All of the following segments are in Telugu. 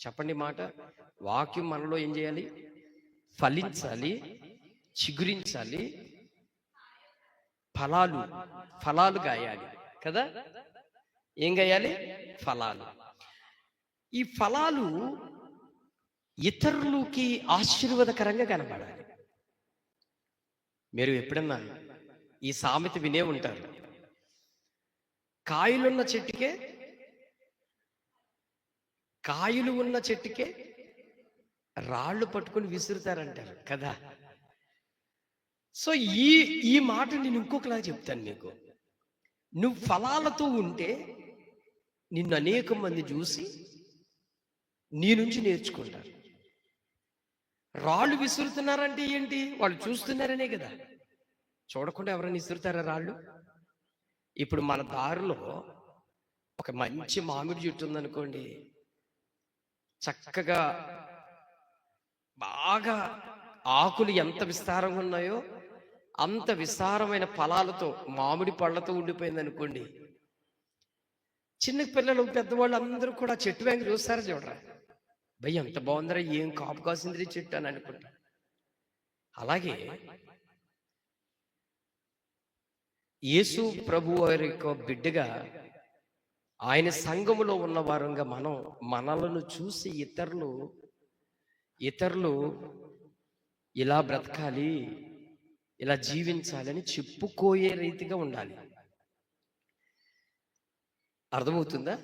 చెప్పండి మాట. వాక్యం మనలో ఏం చేయాలి? ఫలించాలి, చిగురించాలి, ఫలాలు గాయాలి కదా. ఏం గాయాలి? ఫలాలు. ఈ ఫలాలు ఇతరులకి ఆశీర్వాదకరంగా కనబడాలి. మీరు ఎప్పుడన్నా ఈ సామెత వినే ఉంటారు. కాయలు ఉన్న చెట్టుకే రాళ్ళు పట్టుకొని విసురుతారంటారు కదా. సో ఈ మాట నేను ఇంకొకలా చెప్తాను మీకు. నువ్వు ఫలాలతో ఉంటే నిన్ను అనేక మంది చూసి నీ నుంచి నేర్చుకుంటారు. రాళ్ళు విసురుతున్నారంటే ఏంటి? వాళ్ళు చూస్తున్నారనే కదా. చూడకుండా ఎవరైనా విసురుతారా రాళ్ళు? ఇప్పుడు మన దారిలో ఒక మంచి మామిడి చెట్టు ఉందనుకోండి, చక్కగా బాగా ఆకులు ఎంత విస్తారంగా ఉన్నాయో అంత విస్తారమైన ఫలాలతో, మామిడి పళ్ళతో ఉండిపోయింది అనుకోండి, చిన్న పిల్లలు పెద్దవాళ్ళు అందరూ కూడా చెట్టు వెంక చూస్తారా? చూడరా, భయ్య ఎంత బాగుందరా, ఏం కాపు కాసింది చెట్టు అని అనుకుంటా. అలాగే యేసు ప్రభు వారి యొక్క బిడ్డగా, ఆయన సంఘములో ఉన్న వారంగా మనలను చూసి ఇతరులు ఇలా బ్రతకాలి, ఇలా జీవించాలని చెప్పుకోయే రీతిగా ఉండాలి. అర్థమవుతుందా?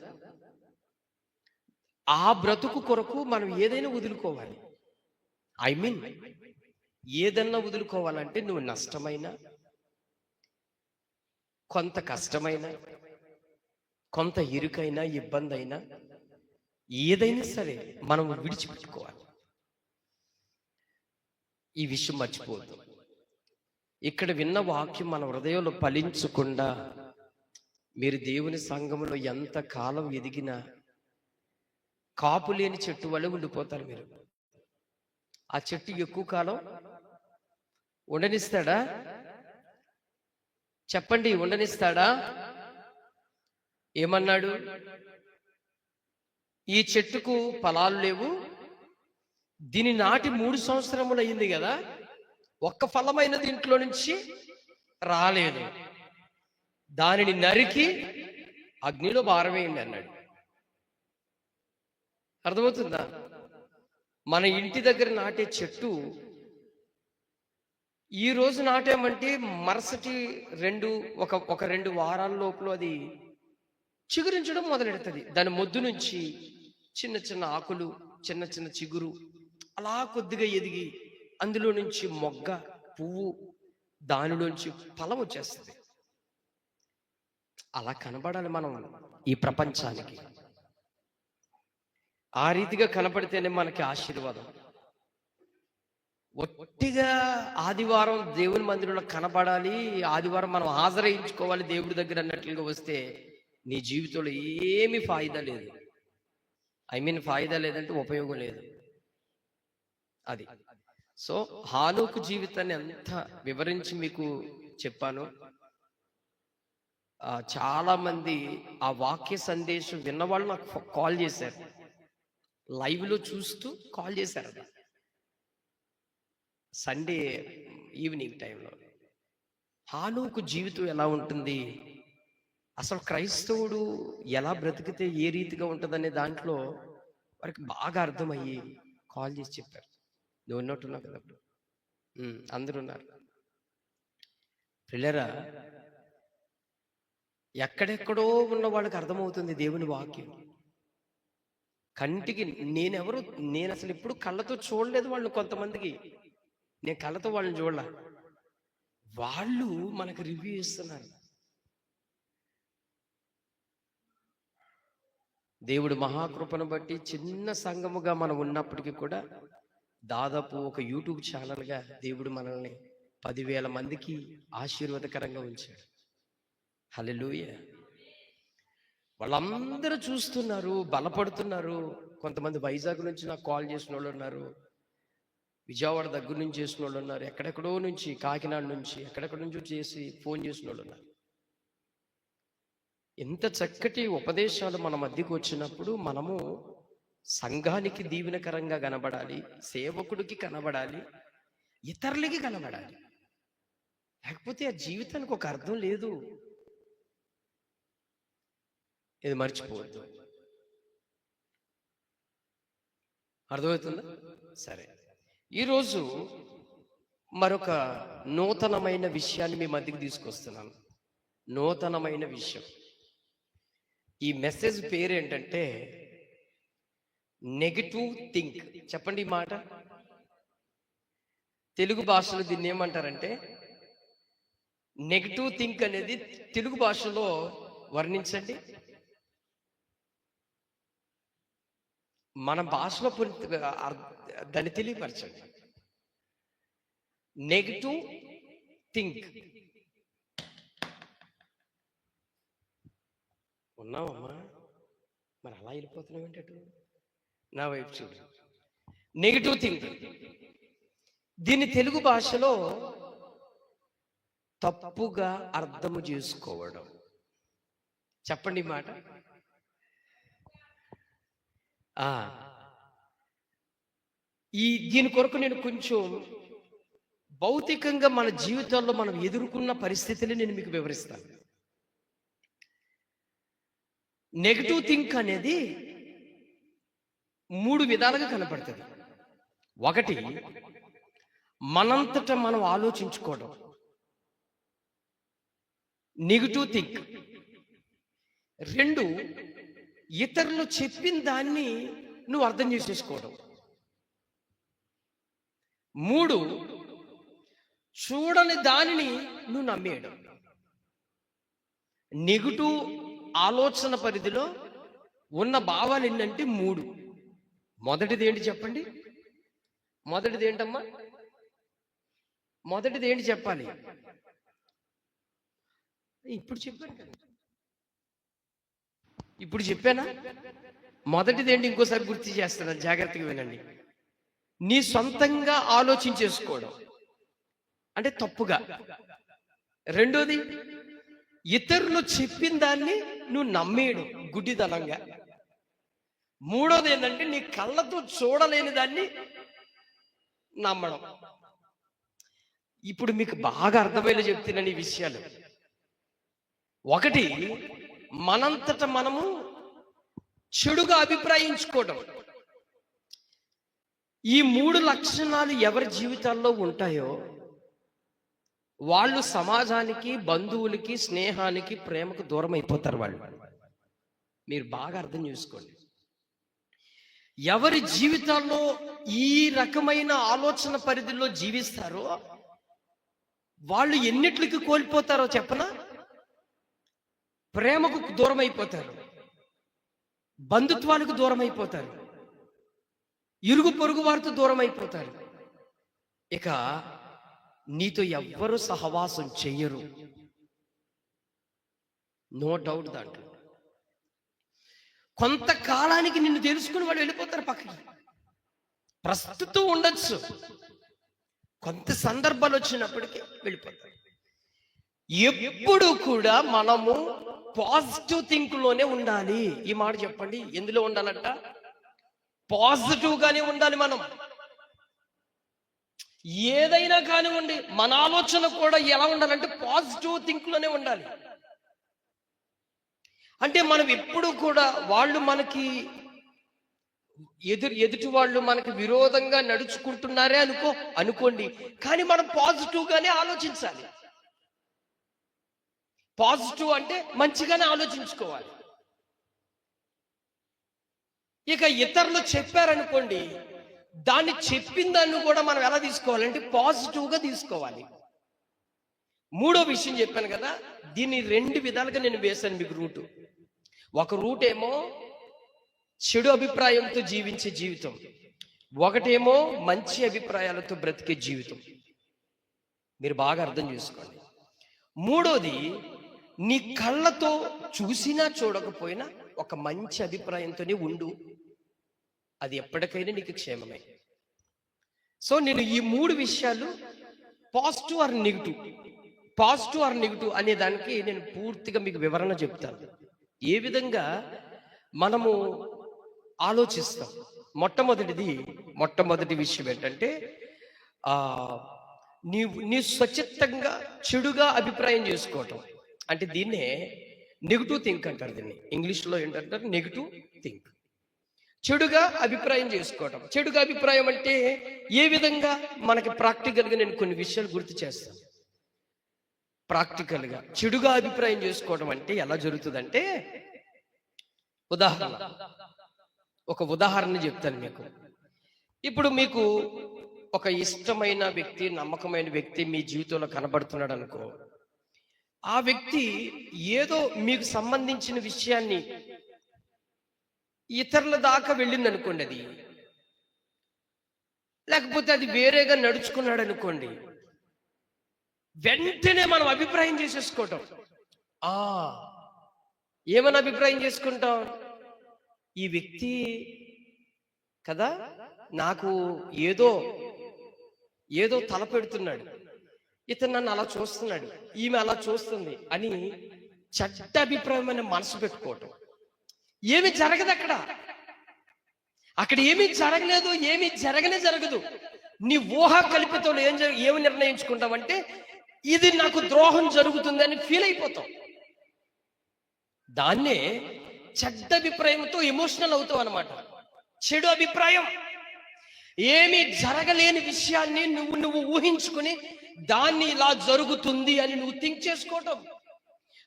ఆ బ్రతుకు కొరకు మనం ఏదైనా వదులుకోవాలి. ఏదన్నా వదులుకోవాలంటే నువ్వు నష్టమైన, కొంత కష్టమైన, కొంత ఇరుకైనా, ఇబ్బంది అయినా, ఏదైనా సరే మనం విడిచిపెట్టుకోవాలి. ఈ విషయం మర్చిపోవద్దు. ఇక్కడ విన్న వాక్యం మన హృదయంలో ఫలించకుండా మీరు దేవుని సంఘంలో ఎంత కాలం ఎదిగినా కాపు లేని చెట్టు వల్ల ఉండిపోతారు. మీరు ఆ చెట్టు ఎక్కువ కాలం ఉండనిస్తాడా? చెప్పండి, ఉండనిస్తాడా? ఏమన్నాడు? ఈ చెట్టుకు ఫలాలు లేవు, దీని నాటి 3 సంవత్సరములు అయింది కదా, ఒక్క ఫలమైన దీంట్లో నుంచి రాలేదు, దానిని నరికి అగ్నిలో పారవేయండి అన్నాడు. అర్థమవుతుందా? మన ఇంటి దగ్గర నాటే చెట్టు ఈ రోజు నాటామంటే మరుసటి ఒక 2 వారాల లోపల అది చిగురించడం మొదలెడుతుంది. దాని మొద్దు నుంచి చిన్న చిన్న ఆకులు, చిన్న చిన్న చిగురు అలా కొద్దిగా ఎదిగి అందులో నుంచి మొగ్గ, పువ్వు, దానిలోంచి ఫలం వచ్చేస్తుంది. అలా కనబడాలి మనం ఈ ప్రపంచానికి. ఆ రీతిగా కనపడితేనే మనకి ఆశీర్వాదం. ఒట్టిగా ఆదివారం దేవుని మందిరంలో కనపడాలి, ఆదివారం మనం హాజరయించుకోవాలి దేవుడి దగ్గర అన్నట్లుగా వస్తే నీ జీవితంలో ఏమీ ఫాయిదా లేదు. ఫాయిదా లేదంటే ఉపయోగం లేదు. అది. సో హానోకు జీవితాన్ని ఎంత వివరించి మీకు చెప్పాను. చాలా మంది ఆ వాక్య సందేశం విన్నవాళ్ళు నాకు కాల్ చేశారు, లైవ్ లో చూస్తూ కాల్ చేశారు. సండే ఈవినింగ్ టైంలో హానోకు జీవితం ఎలా ఉంటుంది, అసలు క్రైస్తవుడు ఎలా బ్రతికితే ఏ రీతిగా ఉంటుందనే దాంట్లో వారికి బాగా అర్థమయ్యి కాల్ చేసి చెప్పారు. నువ్వు ఉన్నట్టున్నావు కదా, అందరూ ఉన్నారు. పిల్లరా, ఎక్కడెక్కడో ఉన్న వాళ్ళకి అర్థమవుతుంది దేవుని వాక్యం. కంటికి నేను అసలు ఎప్పుడు కళ్ళతో చూడలేదు వాళ్ళు. కొంతమందికి నేను కళ్ళతో వాళ్ళని చూడలే, వాళ్ళు మనకు రివ్యూ ఇస్తున్నారు. దేవుడు మహాకృపను బట్టి చిన్న సంఘముగా మనం ఉన్నప్పటికీ కూడా దాదాపు ఒక యూట్యూబ్ ఛానల్గా దేవుడు మనల్ని 10,000 మందికి ఆశీర్వాదకరంగా ఉంచాడు. హల్లెలూయా. వాళ్ళందరూ చూస్తున్నారు, బలపడుతున్నారు. కొంతమంది వైజాగ్ నుంచి నాకు కాల్ చేసిన వాళ్ళు ఉన్నారు, విజయవాడ దగ్గర నుంచి చేసిన వాళ్ళు ఉన్నారు, ఎక్కడెక్కడో నుంచి, కాకినాడ నుంచి, ఎక్కడెక్కడ నుంచో చేసి ఫోన్ చేసిన వాళ్ళు ఉన్నారు. ఎంత చక్కటి ఉపదేశాలు మన మధ్యకు వచ్చినప్పుడు మనము సంఘానికి దీవెనకరంగా కనబడాలి, సేవకుడికి కనబడాలి, ఇతరులకి కనబడాలి. లేకపోతే ఆ జీవితానికి ఒక అర్థం లేదు. ఇది మర్చిపోవద్దు. అర్థమవుతుందా? సరే, ఈరోజు మరొక నూతనమైన విషయాన్ని మీ మధ్యకి తీసుకొస్తున్నాను. నూతనమైన విషయం. ఈ మెసేజ్ పేరు ఏంటంటే నెగటివ్ థింక్. చెప్పండి ఈ మాట. తెలుగు భాషలో దీన్ని ఏమంటారంటే, నెగటివ్ థింక్ అనేది తెలుగు భాషలో వర్ణించండి. మన భాషలో దాన్ని తెలియపరచండి. Negative think. ఉన్నావమ్మా? మరి అలా వెళ్ళిపోతున్నావు ఏంటంటే, నా వైపు చూడు. Negative think. దీన్ని తెలుగు భాషలో తప్పుగా అర్థము చేసుకోవడం. చెప్పండి మాట. దీని కొరకు నేను కొంచెం భౌతికంగా మన జీవితంలో మనం ఎదుర్కొన్న పరిస్థితిని నేను మీకు వివరిస్తాను. నెగటివ్ థింక్ అనేది 3 విధాలుగా కనపడుతుంది. ఒకటి, మనంతట మనం ఆలోచించుకోవడం, నెగటివ్ థింక్. 2, ఇతరులు చెప్పిన దాన్ని నువ్వు అర్థం చేసేసుకోవడం. 3, చూడని దానిని నువ్వు నమ్మేయడం. నెగటివ్ ఆలోచన పరిధిలో ఉన్న భావాలు ఏంటంటే 3. మొదటిది ఏంటి చెప్పండి? మొదటిది ఏంటమ్మా? మొదటిది ఏంటి చెప్పాలి? ఇప్పుడు చెప్పాను కదా. ఇప్పుడు చెప్పానా? మొదటిది ఏంటి? ఇంకోసారి గుర్తు చేస్తున్నాను, జాగ్రత్తగా వినండి. నీ సొంతంగా ఆలోచించేసుకోవడం అంటే తప్పుగా. రెండోది, ఇతరులు చెప్పిన దాన్ని నువ్వు నమ్మేయడం గుడ్డిదనంగా. మూడోది ఏంటంటే, నీ కళ్ళతో చూడలేని దాన్ని నమ్మడం. ఇప్పుడు మీకు బాగా అర్థమయ్యేలా చెప్తున్నాను ఈ విషయాలు. ఒకటి, మనంతట మనము చెడుగా అభిప్రాయించుకోవడం. ఈ 3 లక్షణాలు ఎవరి జీవితాల్లో ఉంటాయో వాళ్ళు సమాజానికి, బంధువులకి, స్నేహానికి, ప్రేమకు దూరం అయిపోతారు వాళ్ళు. మీరు బాగా అర్థం చేసుకోండి. ఎవరి జీవితాల్లో ఈ రకమైన ఆలోచన పరిధిలో జీవిస్తారో వాళ్ళు ఎన్నిట్లకి కోల్పోతారో చెప్పనా? ప్రేమకు దూరం అయిపోతారు, బంధుత్వానికి దూరం అయిపోతారు, ఇరుగు పొరుగు వారితో దూరం అయిపోతారు. ఇక నీతో ఎవ్వరు సహవాసం చెయ్యరు. No doubt. దాంట్లో కొంతకాలానికి నిన్ను తెలుసుకుని వాళ్ళు వెళ్ళిపోతారు పక్కకి. ప్రస్తుతం ఉండొచ్చు, కొంత సందర్భాలు వచ్చినప్పటికీ వెళ్ళిపోతారు. ఎప్పుడు కూడా మనము పాజిటివ్ థింక్ లోనే ఉండాలి. ఈ మాట చెప్పండి. ఎందులో ఉండాలంట? పాజిటివ్ గానే ఉండాలి. మనం ఏదైనా కానివ్వండి, మన ఆలోచన కూడా ఎలా ఉండాలంటే పాజిటివ్ థింక్ లోనే ఉండాలి. అంటే మనం ఎప్పుడు కూడా వాళ్ళు మనకి ఎదుటి వాళ్ళు మనకి విరోధంగా నడుచుకుంటున్నారే అనుకోండి, కానీ మనం పాజిటివ్ గానే ఆలోచించాలి. పాజిటివ్ అంటే మంచిగానే ఆలోచించుకోవాలి. ఇక ఇతరులు చెప్పారనుకోండి, దాన్ని చెప్పిన దాన్ని కూడా మనం ఎలా తీసుకోవాలంటే పాజిటివ్గా తీసుకోవాలి. మూడో విషయం చెప్పాను కదా, దీన్ని 2 విధాలుగా నేను వేశాను మీకు రూటు. ఒక రూట్ ఏమో చెడు అభిప్రాయంతో జీవించే జీవితం, ఒకటేమో మంచి అభిప్రాయాలతో బ్రతికే జీవితం. మీరు బాగా అర్థం చేసుకోండి. మూడోది, నీ కళ్ళతో చూసినా చూడకపోయినా ఒక మంచి అభిప్రాయంతోనే ఉండు, అది ఎప్పటికైనా నీకు క్షేమమే. సో నేను ఈ 3 విషయాలు, పాజిటివ్ ఆర్ నెగిటివ్ అనే దానికి నేను పూర్తిగా మీకు వివరణ చెప్తాను. ఏ విధంగా మనము ఆలోచిస్తాం. మొట్టమొదటి విషయం ఏంటంటే ఆ నీ స్వచ్ఛతంగా చెడుగా అభిప్రాయం చేసుకోవటం. అంటే దీన్నే నెగిటివ్ థింక్ అంటారు. దీన్ని ఇంగ్లీష్లో ఏంటంటారు, నెగిటివ్ థింక్. చెడుగా అభిప్రాయం చేసుకోవటం. చెడుగా అభిప్రాయం అంటే ఏ విధంగా మనకి ప్రాక్టికల్గా నేను కొన్ని విషయాలు గుర్తు చేస్తాను. ప్రాక్టికల్గా చెడుగా అభిప్రాయం చేసుకోవడం అంటే ఎలా జరుగుతుందంటే, ఒక ఉదాహరణ చెప్తాను మీకు. ఇప్పుడు మీకు ఒక ఇష్టమైన వ్యక్తి, నమ్మకమైన వ్యక్తి మీ జీవితంలో కనబడుతున్నాడు అనుకో. ఆ వ్యక్తి ఏదో మీకు సంబంధించిన విషయాన్ని ఇతరుల దాకా వెళ్ళింది అనుకోండి, అది లేకపోతే అది వేరేగా నడుచుకున్నాడు అనుకోండి, వెంటనే మనం అభిప్రాయం చేసేసుకోవటం. ఏమని అభిప్రాయం చేసుకుంటాం? ఈ వ్యక్తి కదా నాకు ఏదో తల పెడుతున్నాడు, ఇతను నన్ను అలా చూస్తున్నాడు, ఈమె అలా చూస్తుంది అని చెడ్డ అభిప్రాయం అని మనసు పెట్టుకోవటం. ఏమి జరగదు అక్కడ ఏమీ జరగలేదు, ఏమీ జరగదు. నీ ఊహా కల్పితంలో ఏమి నిర్ణయించుకుంటావంటే ఇది నాకు ద్రోహం జరుగుతుంది అని ఫీల్ అయిపోతాం. దాన్నే చెడ్డ అభిప్రాయంతో ఎమోషనల్ అవుతావు అన్నమాట. చెడు అభిప్రాయం, ఏమీ జరగలేని విషయాన్ని నువ్వు ఊహించుకుని దాన్ని ఇలా జరుగుతుంది అని నువ్వు థింక్ చేసుకోవటం.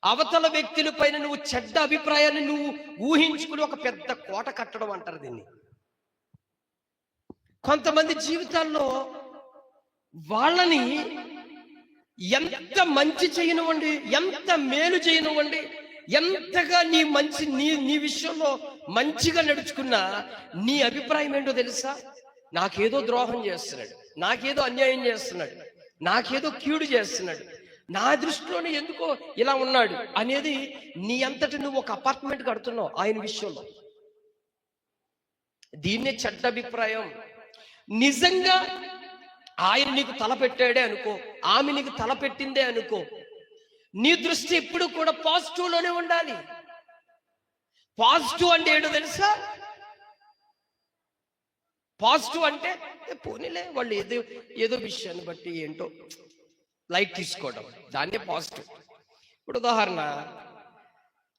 అవతల వ్యక్తుల పైన నువ్వు చెడ్డ అభిప్రాయాన్ని నువ్వు ఊహించుకుని ఒక పెద్ద కోట కట్టడం అంటారు దీన్ని. కొంతమంది జీవితాల్లో వాళ్ళని ఎంత మంచి చేయనివ్వండి, ఎంత మేలు చేయనివ్వండి, ఎంతగా నీ విషయంలో మంచిగా నడుచుకున్నా నీ అభిప్రాయం ఏంటో తెలుసా? నాకేదో ద్రోహం చేస్తున్నాడు, నాకేదో అన్యాయం చేస్తున్నాడు, నాకేదో కీడు చేస్తున్నాడు, నా దృష్టిలోనే ఎందుకో ఇలా ఉన్నాడు అనేది నీ అంతటి నువ్వు ఒక అపార్ట్మెంట్ కడుతున్నావు ఆయన విషయంలో. దీన్నే చెడ్డ అభిప్రాయం. నిజంగా ఆయన నీకు తలపెట్టాడే అనుకో, ఆమె నీకు తలపెట్టిందే అనుకో, నీ దృష్టి ఎప్పుడు కూడా పాజిటివ్లోనే ఉండాలి. పాజిటివ్ అంటే ఏంటో తెలుసా? పాజిటివ్ అంటే పోనీలే వాళ్ళు ఏదో విషయాన్ని బట్టి ఏంటో లైట్ తీసుకోవడం, దాన్నే పాజిటివ్. ఇప్పుడు ఉదాహరణ,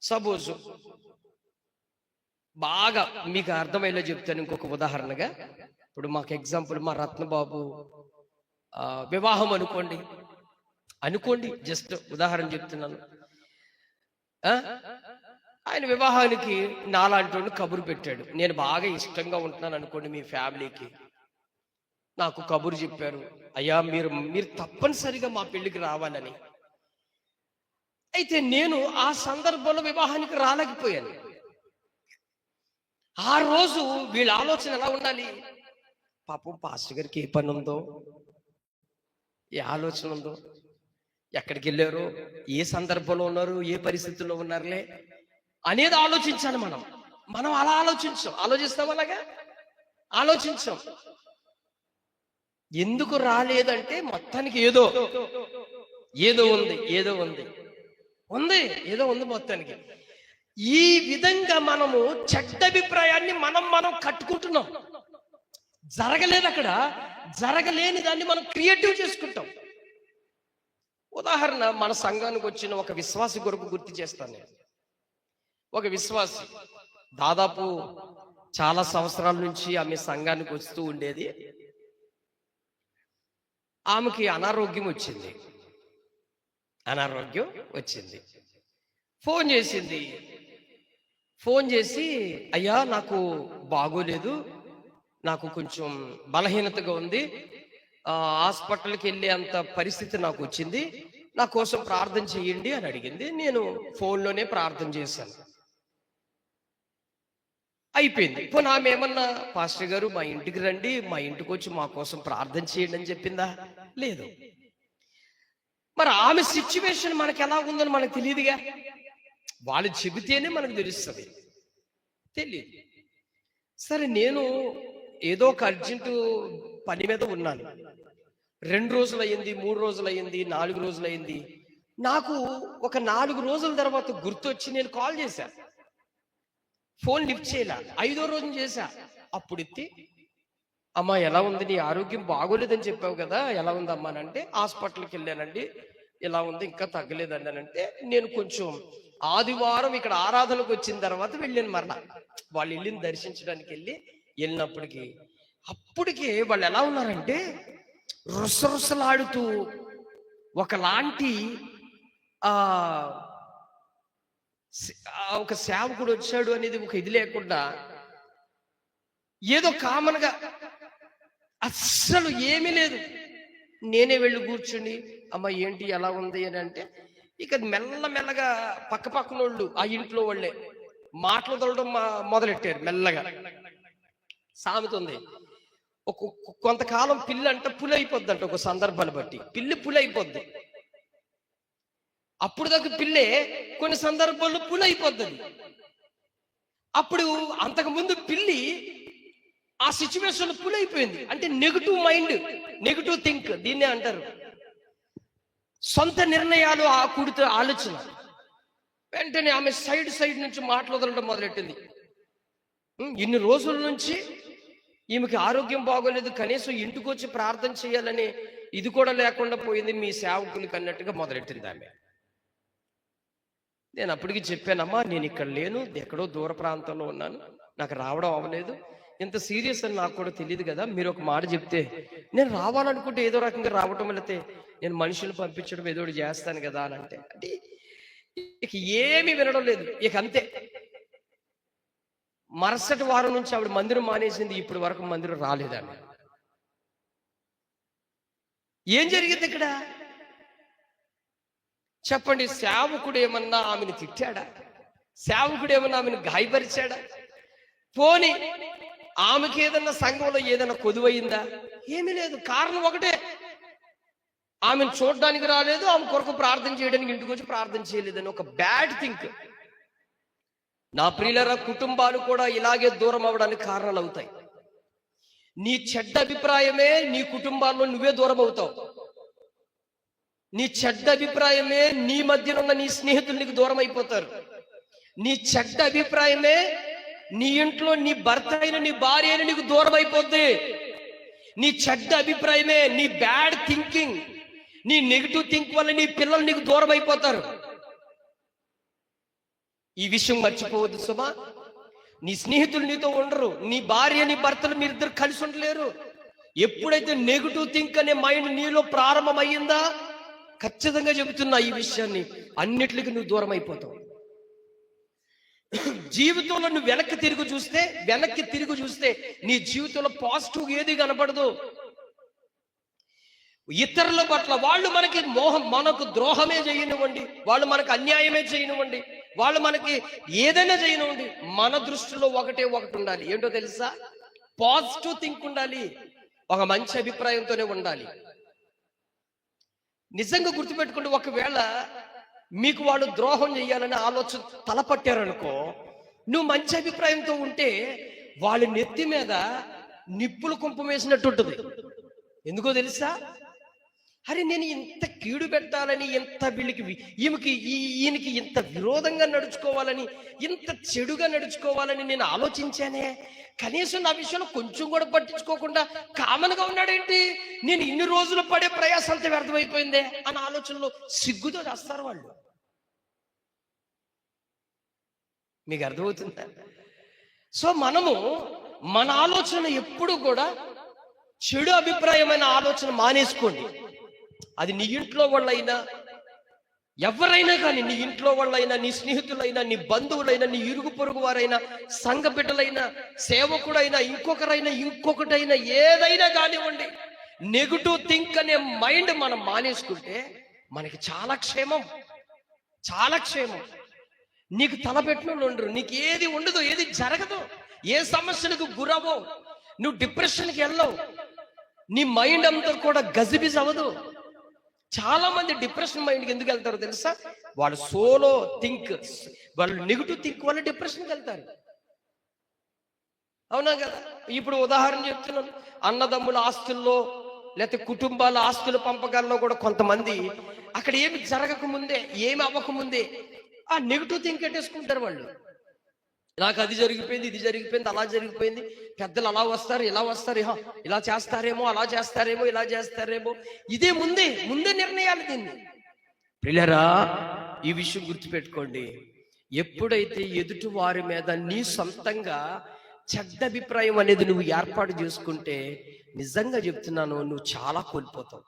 సపోజ్ బాగా మీకు అర్థమయ్యేలా చెప్తాను. ఇంకొక ఉదాహరణగా, ఇప్పుడు మాకు ఎగ్జాంపుల్ మా రత్నబాబు వివాహం అనుకోండి, జస్ట్ ఉదాహరణ చెప్తున్నాను. ఆయన వివాహానికి నాలాంటి కబురు పెట్టాడు. నేను బాగా ఇష్టంగా ఉంటున్నాను అనుకోండి, మీ ఫ్యామిలీకి నాకు కబురు చెప్పారు, అయ్యా మీరు తప్పనిసరిగా మా పెళ్లికి రావాలని. అయితే నేను ఆ సందర్భంలో వివాహానికి రాలేకపోయాను. ఆ రోజు వీళ్ళ ఆలోచన ఎలా ఉండాలి? పాపం పాస్టర్ గారికి ఏ పని ఉందో, ఏ ఆలోచన ఉందో, ఎక్కడికి వెళ్ళారో, ఏ సందర్భంలో ఉన్నారు, ఏ పరిస్థితుల్లో ఉన్నారులే అనేది ఆలోచించాలి. మనం అలా ఆలోచిస్తాం, అలాగా ఆలోచించాం. ఎందుకు రాలేదంటే మొత్తానికి ఏదో ఉంది మొత్తానికి. ఈ విధంగా మనము చెడ్డ అభిప్రాయాన్ని మనం కట్టుకుంటున్నాం. జరగలేదు, అక్కడ జరగలేని దాన్ని మనం క్రియేటివ్ చేసుకుంటాం. ఉదాహరణ, మన సంఘానికి వచ్చిన ఒక విశ్వాసి కొరకు గుర్తు చేస్తాను నేను. ఒక విశ్వాసి దాదాపు చాలా సంవత్సరాల నుంచి ఆమె సంఘానికి వస్తూ ఉండేది. ఆమెకి అనారోగ్యం వచ్చింది. ఫోన్ చేసి అయ్యా నాకు బాగోలేదు, నాకు కొంచెం బలహీనతగా ఉంది, హాస్పిటల్కి వెళ్ళే అంత పరిస్థితి నాకు వచ్చింది, నా కోసం ప్రార్థన చేయండి అని అడిగింది. నేను ఫోన్లోనే ప్రార్థన చేశాను. అయిపోయింది. ఇప్పుడు ఆమె ఏమన్నా, పాస్టర్ గారు మా ఇంటికి రండి, మా ఇంటికి వచ్చి మా కోసం ప్రార్థన చేయండి అని చెప్పిందా? లేదు. మరి ఆమె సిచ్యువేషన్ మనకి ఎలా ఉందని మనకు తెలియదుగా. వాళ్ళు చెబితేనే మనకు తెలుస్తుంది, తెలియదు. సరే, నేను ఏదో ఒక అర్జెంటు పని మీద ఉన్నాను. 2 రోజులు అయ్యింది, 3 రోజులు అయ్యింది, 4 రోజులు అయ్యింది. నాకు ఒక 4 రోజుల తర్వాత గుర్తొచ్చి నేను కాల్ చేశాను. ఫోన్ లిఫ్ట్ చేయలే. 5వ రోజు చేశా. అప్పుడు ఎత్తి, అమ్మా ఎలా ఉంది, నీ ఆరోగ్యం బాగోలేదని చెప్పావు కదా, ఎలా ఉందమ్మా అని అంటే, హాస్పిటల్కి వెళ్ళానండి, ఇలా ఉంది, ఇంకా తగ్గలేదండి అని అంటే, నేను కొంచెం ఆదివారం ఇక్కడ ఆరాధనకు వచ్చిన తర్వాత వెళ్ళాను మరలా. వాళ్ళు వెళ్ళిన దర్శించడానికి వెళ్ళినప్పటికీ అప్పటికే వాళ్ళు ఎలా ఉన్నారంటే రుసరుసలాడుతూ ఒకలాంటి ఆ ఒక సేవకుడు వచ్చాడు అనేది ఒక ఇది లేకుండా ఏదో కామన్ గా అస్సలు ఏమీ లేదు. నేనే వెళ్ళి కూర్చుని అమ్మ ఏంటి ఎలా ఉంది అని అంటే, ఇక మెల్లమెల్లగా పక్కన వాళ్ళు ఆ ఇంట్లో వాళ్ళే మాటలు తొలడం మొదలెట్టారు మెల్లగా. సామెత ఉంది, కొంతకాలం పిల్లి అంట పులి అయిపోద్ది అంట, ఒక సందర్భాన్ని బట్టి పిల్లి పులి అయిపోద్ది. అప్పుడు దాకా పిల్లే కొన్ని సందర్భాల్లో పులి అయిపోద్ది. అప్పుడు అంతకుముందు పిల్లి ఆ సిచ్యువేషన్ పులి అయిపోయింది. అంటే నెగిటివ్ మైండ్, నెగిటివ్ థింక్ దీన్నే అంటారు. సొంత నిర్ణయాలు ఆ కూడితో ఆలోచన. వెంటనే ఆమె సైడ్ నుంచి మాట్లాడడం మొదలెట్టింది. ఇన్ని రోజుల నుంచి ఈమెకి ఆరోగ్యం బాగోలేదు, కనీసం ఇంటికి వచ్చి ప్రార్థన చేయాలని ఇది కూడా లేకుండా పోయింది మీ సేవకులకి అన్నట్టుగా మొదలెట్టింది ఆమె. నేను అప్పటికి చెప్పానమ్మా, నేను ఇక్కడ లేను, ఎక్కడో దూర ప్రాంతంలో ఉన్నాను, నాకు రావడం అవ్వలేదు, ఇంత సీరియస్ అని నాకు కూడా తెలియదు కదా, మీరు ఒక మాట చెప్తే నేను రావాలనుకుంటే ఏదో రకంగా రావటం వెళితే నేను మనుషులు పంపించడం ఏదో చేస్తాను కదా అని అంటే ఇక ఏమీ వినడం లేదు. ఇక అంతే. మరుసటి వారం నుంచి ఆవిడ మందిరం మానేసింది, ఇప్పటి వరకు మందిరం రాలేదాన్ని. ఏం జరిగింది ఇక్కడ చెప్పండి? సేవకుడు ఏమన్నా ఆమెను తిట్టాడా? సేవకుడు ఏమన్నా ఆమెను గాయపరిచాడా? పోని ఆమెకి ఏదన్నా సంఘంలో ఏదైనా కొదువయిందా? ఏమీ లేదు. కారణం ఒకటే, ఆమెను చూడడానికి రాలేదు, ఆమె కొరకు ప్రార్థన చేయడానికి ఇంటికి వచ్చి ప్రార్థన చేయలేదని ఒక బ్యాడ్ థింక్. నా ప్రియులరా, కుటుంబాలు కూడా ఇలాగే దూరం అవ్వడానికి కారణాలు అవుతాయి. నీ చెడ్డ అభిప్రాయమే నీ కుటుంబాల్లో నువ్వే దూరం అవుతావు. నీ చెడ్డ అభిప్రాయమే నీ మధ్యనున్న నీ స్నేహితులు నీకు దూరం అయిపోతారు. నీ చెడ్డ అభిప్రాయమే నీ ఇంట్లో నీ భర్త అయిన నీ భార్య అయిన నీకు దూరం అయిపోద్ది. నీ చెడ్డ అభిప్రాయమే, నీ బ్యాడ్ థింకింగ్, నీ నెగిటివ్ థింక్ వల్ల నీ పిల్లలు నీకు దూరం అయిపోతారు. ఈ విషయం మర్చిపోవద్దు సుమా. నీ స్నేహితులు నీతో ఉండరు, నీ భార్య నీ భర్తలు మీరిద్దరు కలిసి ఉండలేరు. ఎప్పుడైతే నెగిటివ్ థింక్ అనే మైండ్ నీలో ప్రారంభమయ్యిందా, ఖచ్చితంగా చెబుతున్నా ఈ విషయాన్ని, అన్నిటికీ నువ్వు దూరం అయిపోతావు. జీవితంలో నువ్వు వెనక్కి తిరిగి చూస్తే నీ జీవితంలో పాజిటివ్ ఏది కనపడదు. ఇతరుల పట్ల వాళ్ళు మనకు ద్రోహమే చేయనివ్వండి, వాళ్ళు మనకు అన్యాయమే చేయనివ్వండి, వాళ్ళు మనకి ఏదైనా చేయనివ్వండి, మన దృష్టిలో ఒకటి ఉండాలి. ఏంటో తెలుసా? పాజిటివ్ థింక్ ఉండాలి, ఒక మంచి అభిప్రాయంతోనే ఉండాలి. నిజంగా గుర్తుపెట్టుకోండి, ఒకవేళ మీకు వాళ్ళు ద్రోహం చేయాలని ఆలోచన తలపట్టారనుకో, నువ్వు మంచి అభిప్రాయంతో ఉంటే వాళ్ళ నెత్తి మీద నిప్పులు కుంపం వేసినట్టు ఉంటుంది. ఎందుకో తెలుసా? అరే నేను ఇంత కీడు పెట్టాలని, ఇంత ఈయనకి ఇంత విరోధంగా నడుచుకోవాలని, ఇంత చెడుగా నడుచుకోవాలని నేను ఆలోచించానే, కనీసం నా విషయంలో కొంచెం కూడా పట్టించుకోకుండా కామన్గా ఉన్నాడేంటి, నేను ఇన్ని రోజులు పడే ప్రయాసం అంతా వ్యర్థమైపోయిందే అన్న ఆలోచనలో సిగ్గుతో చేస్తారు వాళ్ళు. మీకు అర్థమవుతుందా? సో మనము మన ఆలోచన ఎప్పుడు కూడా చెడు అభిప్రాయమైన ఆలోచన మానేసుకోండి. అది నీ ఇంట్లో వాళ్ళైనా, ఎవరైనా కానీ, నీ ఇంట్లో వాళ్ళైనా, నీ స్నేహితులైనా, నీ బంధువులైనా, నీ ఇరుగు పొరుగు వారైనా, సంఘ బిడ్డలైనా, సేవకుడైనా, ఇంకొకటైనా ఏదైనా కానివ్వండి, నెగిటివ్ థింక్ అనే మైండ్ మనం మానేసుకుంటే మనకి చాలా క్షేమం. నీకు తలపెట్టిన ఉండరు, నీకు ఏది ఉండదు, ఏది జరగదు, ఏ సమస్యలకు గురవో, నువ్వు డిప్రెషన్కి వెళ్ళవు, నీ మైండ్ అంతా కూడా గజిబిజ్ అవ్వదు. చాలా మంది డిప్రెషన్ మైండ్కి ఎందుకు వెళ్తారో తెలుసా? వాళ్ళు వాళ్ళు నెగిటివ్ థింక్ వల్ల డిప్రెషన్కి వెళ్తారు. అవునా కదా? ఇప్పుడు ఉదాహరణ చెప్తున్నాను, అన్నదమ్ముల ఆస్తుల్లో లేకపోతే కుటుంబాల ఆస్తుల పంపకాల్లో కూడా కొంతమంది అక్కడ ఏమి జరగకముందే, ఏమి అవ్వకముందే ఆ నెగిటివ్ థింక్ పెట్టేసుకుంటారు వాళ్ళు. నాకు అది జరిగిపోయింది, ఇది జరిగిపోయింది, అలా జరిగిపోయింది, పెద్దలు అలా వస్తారు, ఇలా వస్తారు, ఇలా చేస్తారేమో, అలా చేస్తారేమో, ఇలా చేస్తారేమో. ఇదే ముందే నిర్ణయాలు దీన్ని. ప్రియులారా, ఈ విషయం గుర్తుపెట్టుకోండి. ఎప్పుడైతే ఎదుటి వారి మీద నీ సొంతంగా చెడ్డ అభిప్రాయం అనేది నువ్వు ఏర్పాటు చేసుకుంటే, నిజంగా చెప్తున్నాను, నువ్వు చాలా కోల్పోతావు.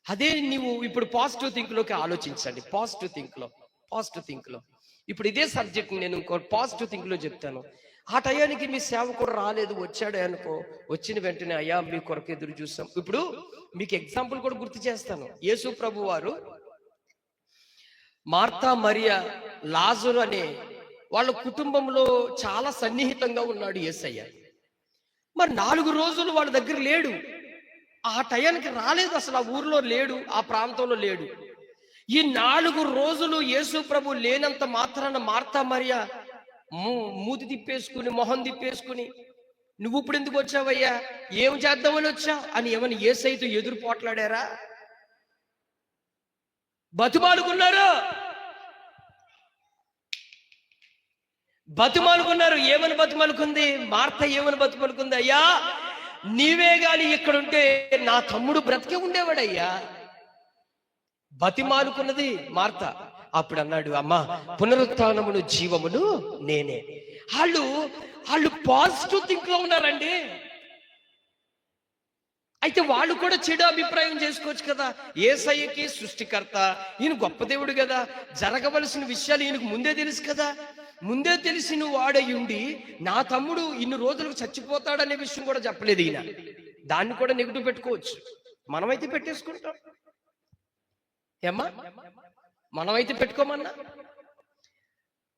అదే నువ్వు ఇప్పుడు పాజిటివ్ థింక్లోకి ఆలోచించండి. పాజిటివ్ థింక్లో ఇప్పుడు ఇదే సబ్జెక్ట్ నేను ఇంకో పాజిటివ్ థింక్లో చెప్తాను. ఆ టయానికి మీ సేవకుడు రాలేదు, వచ్చాడే అనుకో, వచ్చిన వెంటనే అయ్యా మీ కొరకు ఎదురు చూస్తాం. ఇప్పుడు మీకు ఎగ్జాంపుల్ కూడా గుర్తు చేస్తాను. యేసు ప్రభు వారు మార్తా, మరియా, లాజరు అనే వాళ్ళ కుటుంబంలో చాలా సన్నిహితంగా ఉన్నాడు యేసయ్య. మరి 4 రోజులు వాళ్ళ దగ్గర లేడు, ఆ టయానికి రాలేదు, అసలు ఆ ఊర్లో లేడు, ఆ ప్రాంతంలో లేడు. ఈ 4 రోజులు యేసు ప్రభు లేనంత మాత్రాన మార్తా, మరియా మూతి తిప్పేసుకుని, మొహం తిప్పేసుకుని, నువ్వు ఇప్పుడు ఎందుకు వచ్చావయ్యా, ఏం చేద్దామని వచ్చా అని ఏమని యేసయ్యతో ఎదురు పోట్లాడారా? బతిమాలుకున్నారు. ఏమని బతిమాలుకుంది మార్త? ఏమని బతిమాలుకుంది? అయ్యా నీవే గాని ఇక్కడుంటే నా తమ్ముడు బ్రతికే ఉండేవాడయ్యా. బతిమాలుకున్నది మార్త. అప్పుడు అన్నాడు, అమ్మా పునరుత్థానమును జీవమును నేనే. వాళ్ళు పాజిటివ్ థింక్ లో ఉన్నారండి. అయితే వాళ్ళు కూడా చెడు అభిప్రాయం చేసుకోవచ్చు కదా. యేసయ్యకి సృష్టికర్త, ఈయన గొప్ప దేవుడు కదా, జరగవలసిన విషయాలు ఈయనకు ముందే తెలుసు కదా. ముందే తెలిసిన వాడయుండి నా తమ్ముడు ఇన్ని రోజులకు చచ్చిపోతాడనే విషయం కూడా చెప్పలేదు ఈయన. దాన్ని కూడా నెగిటివ్ పెట్టుకోవచ్చు. మనమైతే పెట్టేసుకుంటాం. ఏమ్మా, మనమైతే పెట్టుకోమన్నా,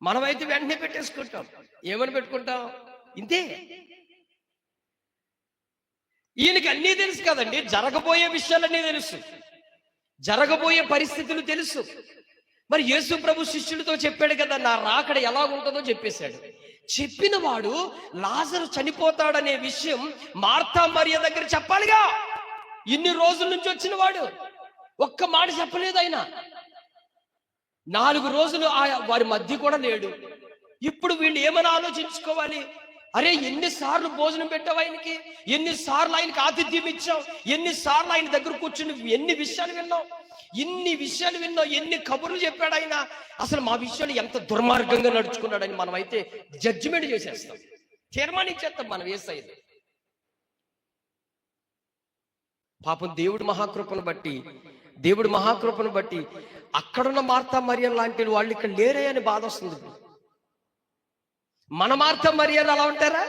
మనమైతే వెంటనే పెట్టేసుకుంటాం. ఏమని పెట్టుకుంటాం? ఇంతే. ఈయనకి అన్నీ తెలుసు కదండి, జరగబోయే విషయాలన్నీ తెలుసు, జరగబోయే పరిస్థితులు తెలుసు. మరి యేసు ప్రభు శిష్యులతో చెప్పాడు కదా, నా రాకడ ఎలా ఉంటుందో చెప్పేశాడు. చెప్పిన వాడు లాజరు చనిపోతాడనే విషయం మార్తా, మరియ దగ్గర చెప్పాలిగా. ఇన్ని రోజుల నుంచి వచ్చిన వాడు ఒక్క మాట చెప్పలేదు ఆయన. 4 రోజులు వారి మధ్య కూడా లేడు. ఇప్పుడు వీళ్ళు ఏమని ఆలోచించుకోవాలి? అరే ఎన్నిసార్లు భోజనం పెట్టావు ఆయనకి, ఎన్నిసార్లు ఆయనకి ఆతిథ్యం ఇచ్చావు, ఎన్నిసార్లు ఆయన దగ్గర కూర్చుని ఇన్ని విషయాలు విన్నావు, ఎన్ని కబుర్లు చెప్పాడు ఆయన. అసలు మా విషయాలు ఎంత దుర్మార్గంగా నడుచుకున్నాడని మనమైతే జడ్జిమెంట్ చేసేస్తాం, తీర్మానించేస్తాం మనం యేసయ్యని. పాపం దేవుడి మహాకృపను బట్టి అక్కడున్న మార్తా, మరియ లాంటి వాళ్ళు ఇక్కడ లేరే అని బాధ వస్తుంది. మన మార్తా, మరియలు అలా ఉంటారా?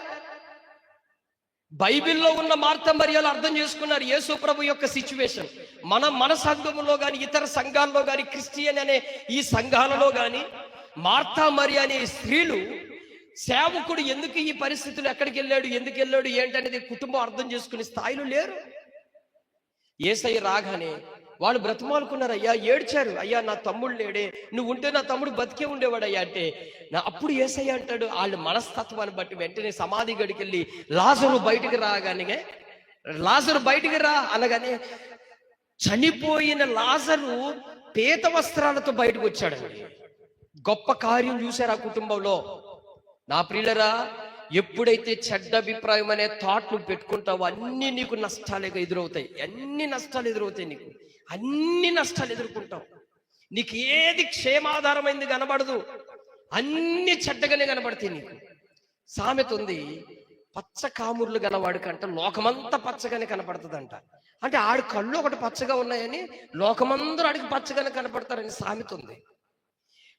బైబిల్లో ఉన్న మార్తా, మరియలు అర్థం చేసుకున్నారు యేసు ప్రభు యొక్క సిచ్యువేషన్. మన సంఘంలో కానీ, ఇతర సంఘాల్లో కానీ, క్రిస్టియన్ అనే ఈ సంఘాలలో కానీ మార్తా, మరియ అనే స్త్రీలు సేవకుడు ఎందుకు ఈ పరిస్థితులు, ఎక్కడికి వెళ్ళాడు, ఏంటనేది కుటుంబం అర్థం చేసుకునే స్థాయిలో లేరు. యేసయ్య రాగానే వాళ్ళు బ్రతిమాలుకున్నారు, అయ్యా ఏడ్చారు, అయ్యా నా తమ్ముడు లేడే, నువ్వు ఉంటే నా తమ్ముడు బతికే ఉండేవాడయ్యా అంటే. అప్పుడు యేసయ్య అంటాడు, వాళ్ళ మనస్తత్వాన్ని బట్టి వెంటనే సమాధి గడికి వెళ్ళి లాజరు బయటికి రా అనగానే చనిపోయిన లాజరు పీత వస్త్రాలతో బయటకు వచ్చాడండి. గొప్ప కార్యం చూశారు ఆ కుటుంబంలో. నా ప్రియులరా, ఎప్పుడైతే చెడ్డ అభిప్రాయం అనే థాట్ నువ్వు పెట్టుకుంటావో అన్ని నీకు నష్టాలే ఎదురవుతాయి. నీకు అన్ని నష్టాలు ఎదుర్కొంటావు. నీకు ఏది క్షేమాధారమైంది కనబడదు, అన్ని చెడ్డగానే కనబడతాయి నీకు. సామెత ఉంది, పచ్చ కాముర్లు గలవాడి కంట లోకమంతా పచ్చగానే కనపడుతుందంట. అంటే ఆడి కళ్ళు ఒకటి పచ్చగా ఉన్నాయని లోకమందరూ ఆడికి పచ్చగానే కనపడతారని సామెత ఉంది.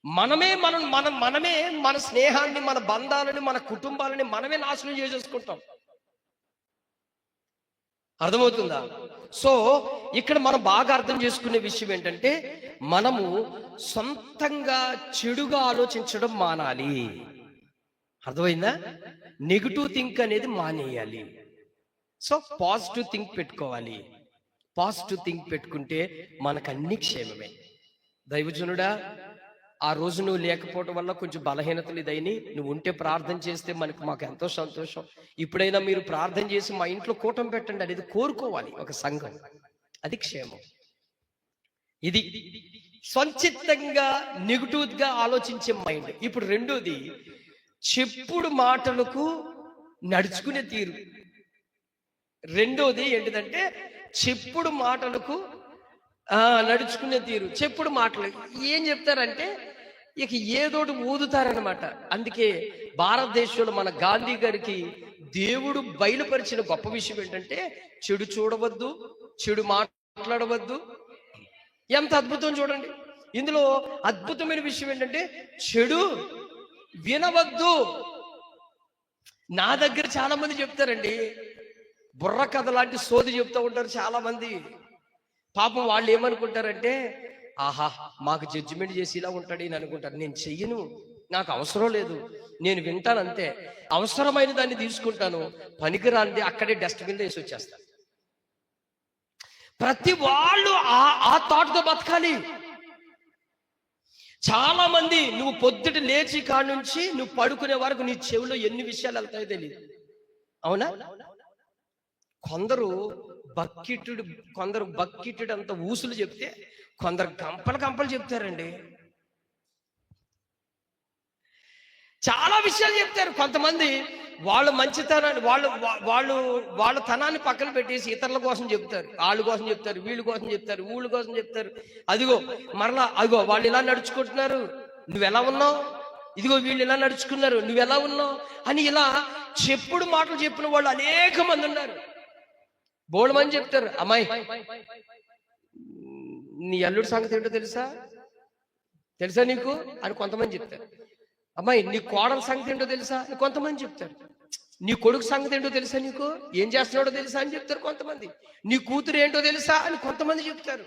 మనమే మన స్నేహాన్ని, మన బంధాలని, మన కుటుంబాలని మనమే నాశనం చేసేసుకుంటాం. అర్థమవుతుందా? సో ఇక్కడ మనం బాగా అర్థం చేసుకునే విషయం ఏంటంటే, మనము సొంతంగా చెడుగా ఆలోచించడం మానాలి. అర్థమైందా? నెగిటివ్ థింక్ అనేది మానేయాలి. సో పాజిటివ్ థింక్ పెట్టుకోవాలి. పాజిటివ్ థింక్ పెట్టుకుంటే మనకు అన్ని క్షేమమే. దైవజనుడా, ఆ రోజు నువ్వు లేకపోవటం వల్ల కొంచెం బలహీనతలు ఇదైని, నువ్వు ఉంటే ప్రార్థన చేస్తే మాకు ఎంతో సంతోషం. ఇప్పుడైనా మీరు ప్రార్థన చేసి మా ఇంట్లో కూటమి పెట్టండి అనేది కోరుకోవాలి ఒక సంఘం. అది క్షేమం. ఇది సంచితంగా నెగిటివ్గా ఆలోచించే మైండ్. ఇప్పుడు రెండోది చెప్పుడు మాటలకు నడుచుకునే తీరు. రెండోది ఏంటిదంటే చెప్పుడు మాటలకు నడుచుకునే తీరు. చెప్పుడు మాటలు ఏం చెప్తారంటే ఇక ఏదోటి ఊదుతారనమాట. అందుకే భారతదేశంలో మన గాంధీ గారికి దేవుడు బయలుపరిచిన గొప్ప విషయం ఏంటంటే చెడు చూడవద్దు, చెడు మాట్లాడవద్దు. ఎంత అద్భుతం చూడండి. ఇందులో అద్భుతమైన విషయం ఏంటంటే చెడు వినవద్దు. నా దగ్గర చాలా మంది చెప్తారండి, బుర్ర కథ లాంటి సోది చెప్తూ ఉంటారు చాలా మంది. పాపం వాళ్ళు ఏమనుకుంటారంటే, ఆహా మాకు జడ్జిమెంట్ చేసి ఇలా ఉంటాడు అని అనుకుంటారు. నేను చెయ్యను, నాకు అవసరం లేదు, నేను వింటాను అంతే. అవసరమైన దాన్ని తీసుకుంటాను, పనికిరానిది అక్కడే డస్ట్బిన్లో వేసి వచ్చేస్తాను. ప్రతి వాళ్ళు ఆ థాట్తో బతకాలి. చాలా మంది నువ్వు పొద్దుట లేచి కాడ నుంచి నువ్వు పడుకునే వరకు నీ చెవిలో ఎన్ని విషయాలు వెళ్తాయో తెలియదు. అవునా? కొందరు బక్కిట్టుడు అంత ఊసులు చెప్తే కొందరు కంపలు చెప్తారండి. చాలా విషయాలు చెప్తారు. కొంతమంది వాళ్ళ మంచితనాన్ని వాళ్ళ తనాన్ని పక్కన పెట్టేసి ఇతరుల కోసం చెప్తారు. వాళ్ళ కోసం చెప్తారు, వీళ్ళ కోసం చెప్తారు, ఊళ్ళ కోసం చెప్తారు. అదిగో మరలా అదిగో వాళ్ళు ఇలా నడుచుకుంటున్నారు, నువ్వెలా ఉన్నావు, ఇదిగో వీళ్ళు ఇలా నడుచుకున్నారు, నువ్వెలా ఉన్నావు అని ఇలా చెప్పుడు మాటలు చెప్పిన వాళ్ళు అనేక మంది ఉన్నారు. బోల్డ్ మంది చెప్తారు, అమ్మాయి నీ అల్లుడి సంగతి ఏంటో తెలుసా నీకు అని కొంతమంది చెప్తారు. అమ్మాయి నీ కోడల సంగతి ఏంటో తెలుసా అని కొంతమంది చెప్తారు. నీ కొడుకు సంగతి ఏంటో తెలుసా, నీకు ఏం చేస్తున్నాడో తెలుసా అని చెప్తారు కొంతమంది. నీ కూతురు ఏంటో తెలుసా అని కొంతమంది చెప్తారు.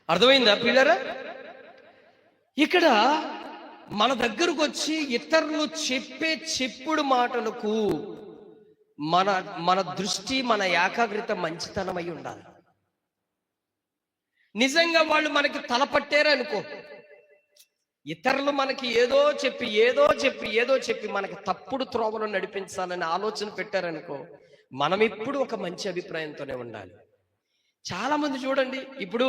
అర్థమైందా పిల్లరా? ఇక్కడ మన దగ్గరకు వచ్చి ఇతరులు చెప్పే చెప్పుడు మాటలకు మన దృష్టి, మన ఏకాగ్రత మంచితనమై ఉండాలి. నిజంగా వాళ్ళు మనకి తలపట్టారు అనుకో, ఇతరులు మనకి ఏదో చెప్పి మనకి తప్పుడు త్రోవలో నడిపించాలని ఆలోచన పెట్టారనుకో, మనం ఇప్పుడు ఒక మంచి అభిప్రాయంతోనే ఉండాలి. చాలా మంది చూడండి, ఇప్పుడు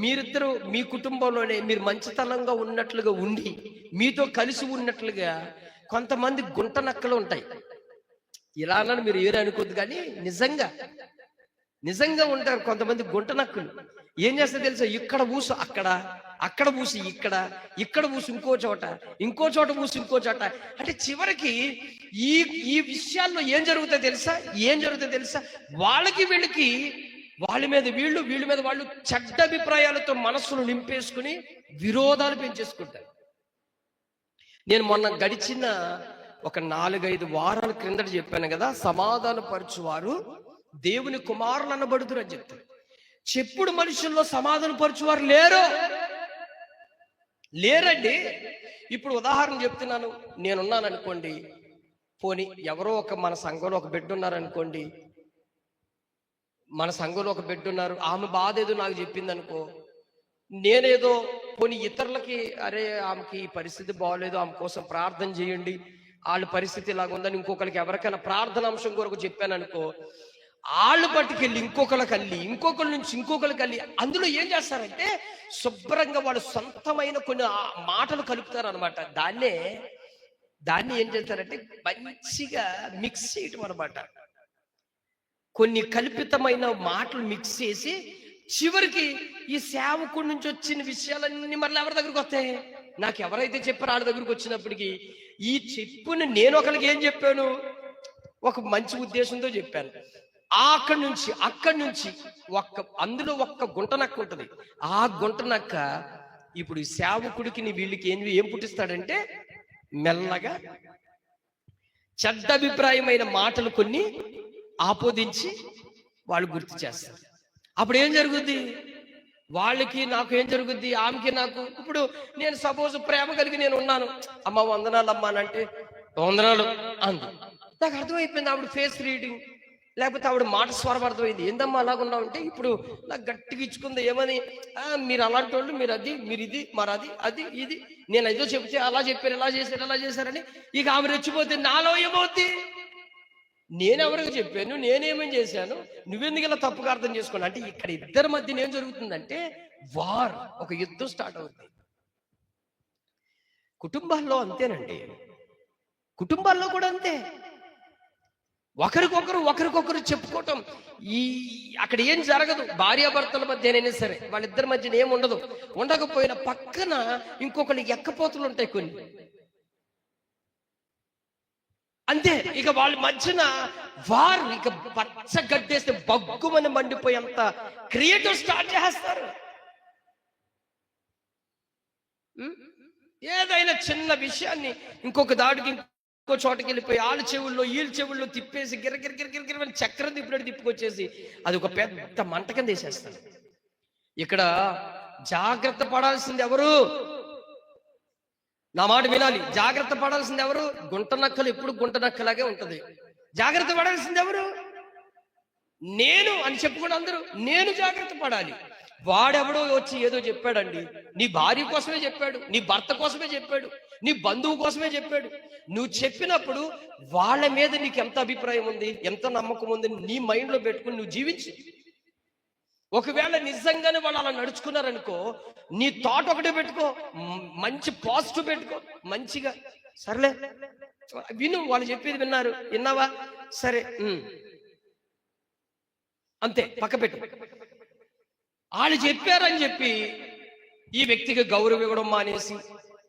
మీరిద్దరు మీ కుటుంబంలోనే మీరు మంచితనంగా ఉన్నట్లుగా ఉండి మీతో కలిసి ఉన్నట్లుగా కొంతమంది గుంట నక్కలు ఉంటాయి. ఇలా అన్నాను మీరు ఏరు అనుకోద్దు, కానీ నిజంగా ఉంటారు కొంతమంది గుంట నక్కలు. ఏం చేస్తే తెలుసా, ఇక్కడ పూసు అక్కడ పూసి ఇక్కడ పూసి ఇంకో చోట పూసి ఇంకో చోట. అంటే చివరికి ఈ విషయాల్లో ఏం జరుగుతుందో తెలుసా, వాళ్ళకి వీళ్ళకి వాళ్ళ మీద వీళ్ళ మీద వాళ్ళు చెడ్డ అభిప్రాయాలతో మనస్సును నింపేసుకుని విరోధాలు పెంచేసుకుంటారు. నేను మొన్న గడిచిన ఒక 4-5 వారాల క్రిందట చెప్పాను కదా, సమాధాన పరచువారు దేవుని కుమారులు అనబడుతురు అని చెప్తారు. చెప్పుడు మనుషుల్లో సమాధాన పరచువారు లేరండి. ఇప్పుడు ఉదాహరణ చెప్తున్నాను, నేనున్నాను అనుకోండి, పోనీ ఎవరో మన సంఘంలో ఒక బిడ్డ ఉన్నారనుకోండి, ఆమె బాధ ఏదో నాకు చెప్పింది అనుకో, నేనేదో పోనీ ఇతరులకి అరే ఆమెకి ఈ పరిస్థితి బాగోలేదు, ఆమె కోసం ప్రార్థన చేయండి, వాళ్ళ పరిస్థితి ఇలాగుందని ఇంకొకరికి ఎవరికైనా ప్రార్థన అంశం కొరకు చెప్పాను అనుకో, వాళ్ళు పట్టుకెళ్ళి ఇంకొకరి నుంచి ఇంకొకరికి వెళ్ళి అందులో ఏం చేస్తారంటే శుభ్రంగా వాళ్ళు సొంతమైన కొన్ని మాటలు కలుపుతారు అనమాట. దాన్ని ఏం చేస్తారంటే మంచిగా మిక్స్ చేయటం అనమాట. కొన్ని కల్పితమైన మాటలు మిక్స్ చేసి చివరికి ఈ సేవకుడి నుంచి వచ్చిన విషయాలన్నీ మళ్ళీ ఎవరి దగ్గరకు వస్తాయి, నాకు ఎవరైతే చెప్పారో వాళ్ళ దగ్గరకు వచ్చినప్పటికీ ఈ చెప్పుని నేను ఒకరికి ఏం చెప్పాను, ఒక మంచి ఉద్దేశంతో చెప్పాను. అక్కడి నుంచి అందులో ఒక్క గుంట నక్క ఉంటుంది. ఆ గుంట నక్క ఇప్పుడు ఈ సేవకుడికి వీళ్ళకి ఏం పుట్టిస్తాడంటే మెల్లగా చెడ్డ అభిప్రాయమైన మాటలు కొన్ని ఆపోదించి వాళ్ళు గుర్తు చేస్తారు. అప్పుడు ఏం జరుగుద్ది, వాళ్ళకి నాకు ఏం జరుగుద్ది, ఆమెకి నాకు. ఇప్పుడు నేను సపోజ్ ప్రేమ కలిగి నేను ఉన్నాను, అమ్మ వందనాలు అమ్మా అంటే వందనాలు అంది, నాకు అర్థమైపోయింది ఆవిడ ఫేస్ రీడింగ్, లేకపోతే ఆవిడ మాట స్వరం అర్థమైంది. ఏందమ్మా అలాగున్నావు అంటే ఇప్పుడు నాకు గట్టిగా ఇచ్చుకుంది ఏమని, మీరు అలాంటి వాళ్ళు, మీరు అది, మీరు ఇది, మరి అది ఇది, నేను ఏదో చెప్తే అలా చెప్పారు, ఎలా చేశారని ఇక ఆమె రెచ్చిపోతే నాలో ఏమవుద్ది, నేనెవరికి చెప్పాను, నేనేమేం చేశాను, నువ్వెందుకు ఇలా తప్పుగా అర్థం చేసుకోండి అంటే, ఇక్కడ ఇద్దరి మధ్యన ఏం జరుగుతుందంటే వార్, ఒక యుద్ధం స్టార్ట్ అవుతుంది. కుటుంబాల్లో అంతేనండి, కుటుంబాల్లో కూడా అంతే. ఒకరికొకరు చెప్పుకోవటం. అక్కడ ఏం జరగదు, భార్యాభర్తల మధ్యనైనా సరే వాళ్ళిద్దరి మధ్యన ఏం ఉండదు. ఉండకపోయినా పక్కన ఇంకొకరు ఎక్కపోతులు ఉంటాయి కొన్ని, అంతే. ఇక వాళ్ళ మధ్యన వారు ఇక పచ్చ గడ్డేస్తే బగ్గుమని మండిపోయేంత క్రియేటివ్ స్టార్ట్ చేస్తారు. ఏదైనా చిన్న విషయాన్ని ఇంకొక దాడికి ఇంకో చోటకి వెళ్ళిపోయి వాళ్ళ చెవుల్లో వీళ్ళ చెవుల్లో తిప్పేసి గిరగిర చక్రం తిప్పినట్టు తిప్పుకొచ్చేసి అది ఒక పెద్ద మంట కింద వేసేస్తారు. ఇక్కడ జాగ్రత్త పడాల్సింది ఎవరు? నా మాట వినాలి. జాగ్రత్త పడాల్సింది ఎవరు? గుంట నక్కలు ఎప్పుడు గుంట నక్కలాగే ఉంటది. జాగ్రత్త పడాల్సింది ఎవరు? నేను అని చెప్పుకుని అందరూ నేను జాగ్రత్త పడాలి. వాడెవడో వచ్చి ఏదో చెప్పాడండి, నీ భార్య కోసమే చెప్పాడు, నీ భర్త కోసమే చెప్పాడు, నీ బంధువు కోసమే చెప్పాడు. నువ్వు చెప్పినప్పుడు వాళ్ళ మీద నీకు ఎంత అభిప్రాయం ఉంది, ఎంత నమ్మకం ఉంది, నీ మైండ్లో పెట్టుకుని నువ్వు జీవించి. ఒకవేళ నిజంగానే వాళ్ళు అలా నడుచుకున్నారనుకో, నీ థాట్ ఒకటే పెట్టుకో, మంచి పాజిటివ్ పెట్టుకో, మంచిగా సర్లే విను, వాళ్ళు చెప్పేది విన్నావా, సరే అంతే, పక్క పెట్టు. వాళ్ళు చెప్పారని చెప్పి ఈ వ్యక్తికి గౌరవం ఇవ్వడం మానేసి,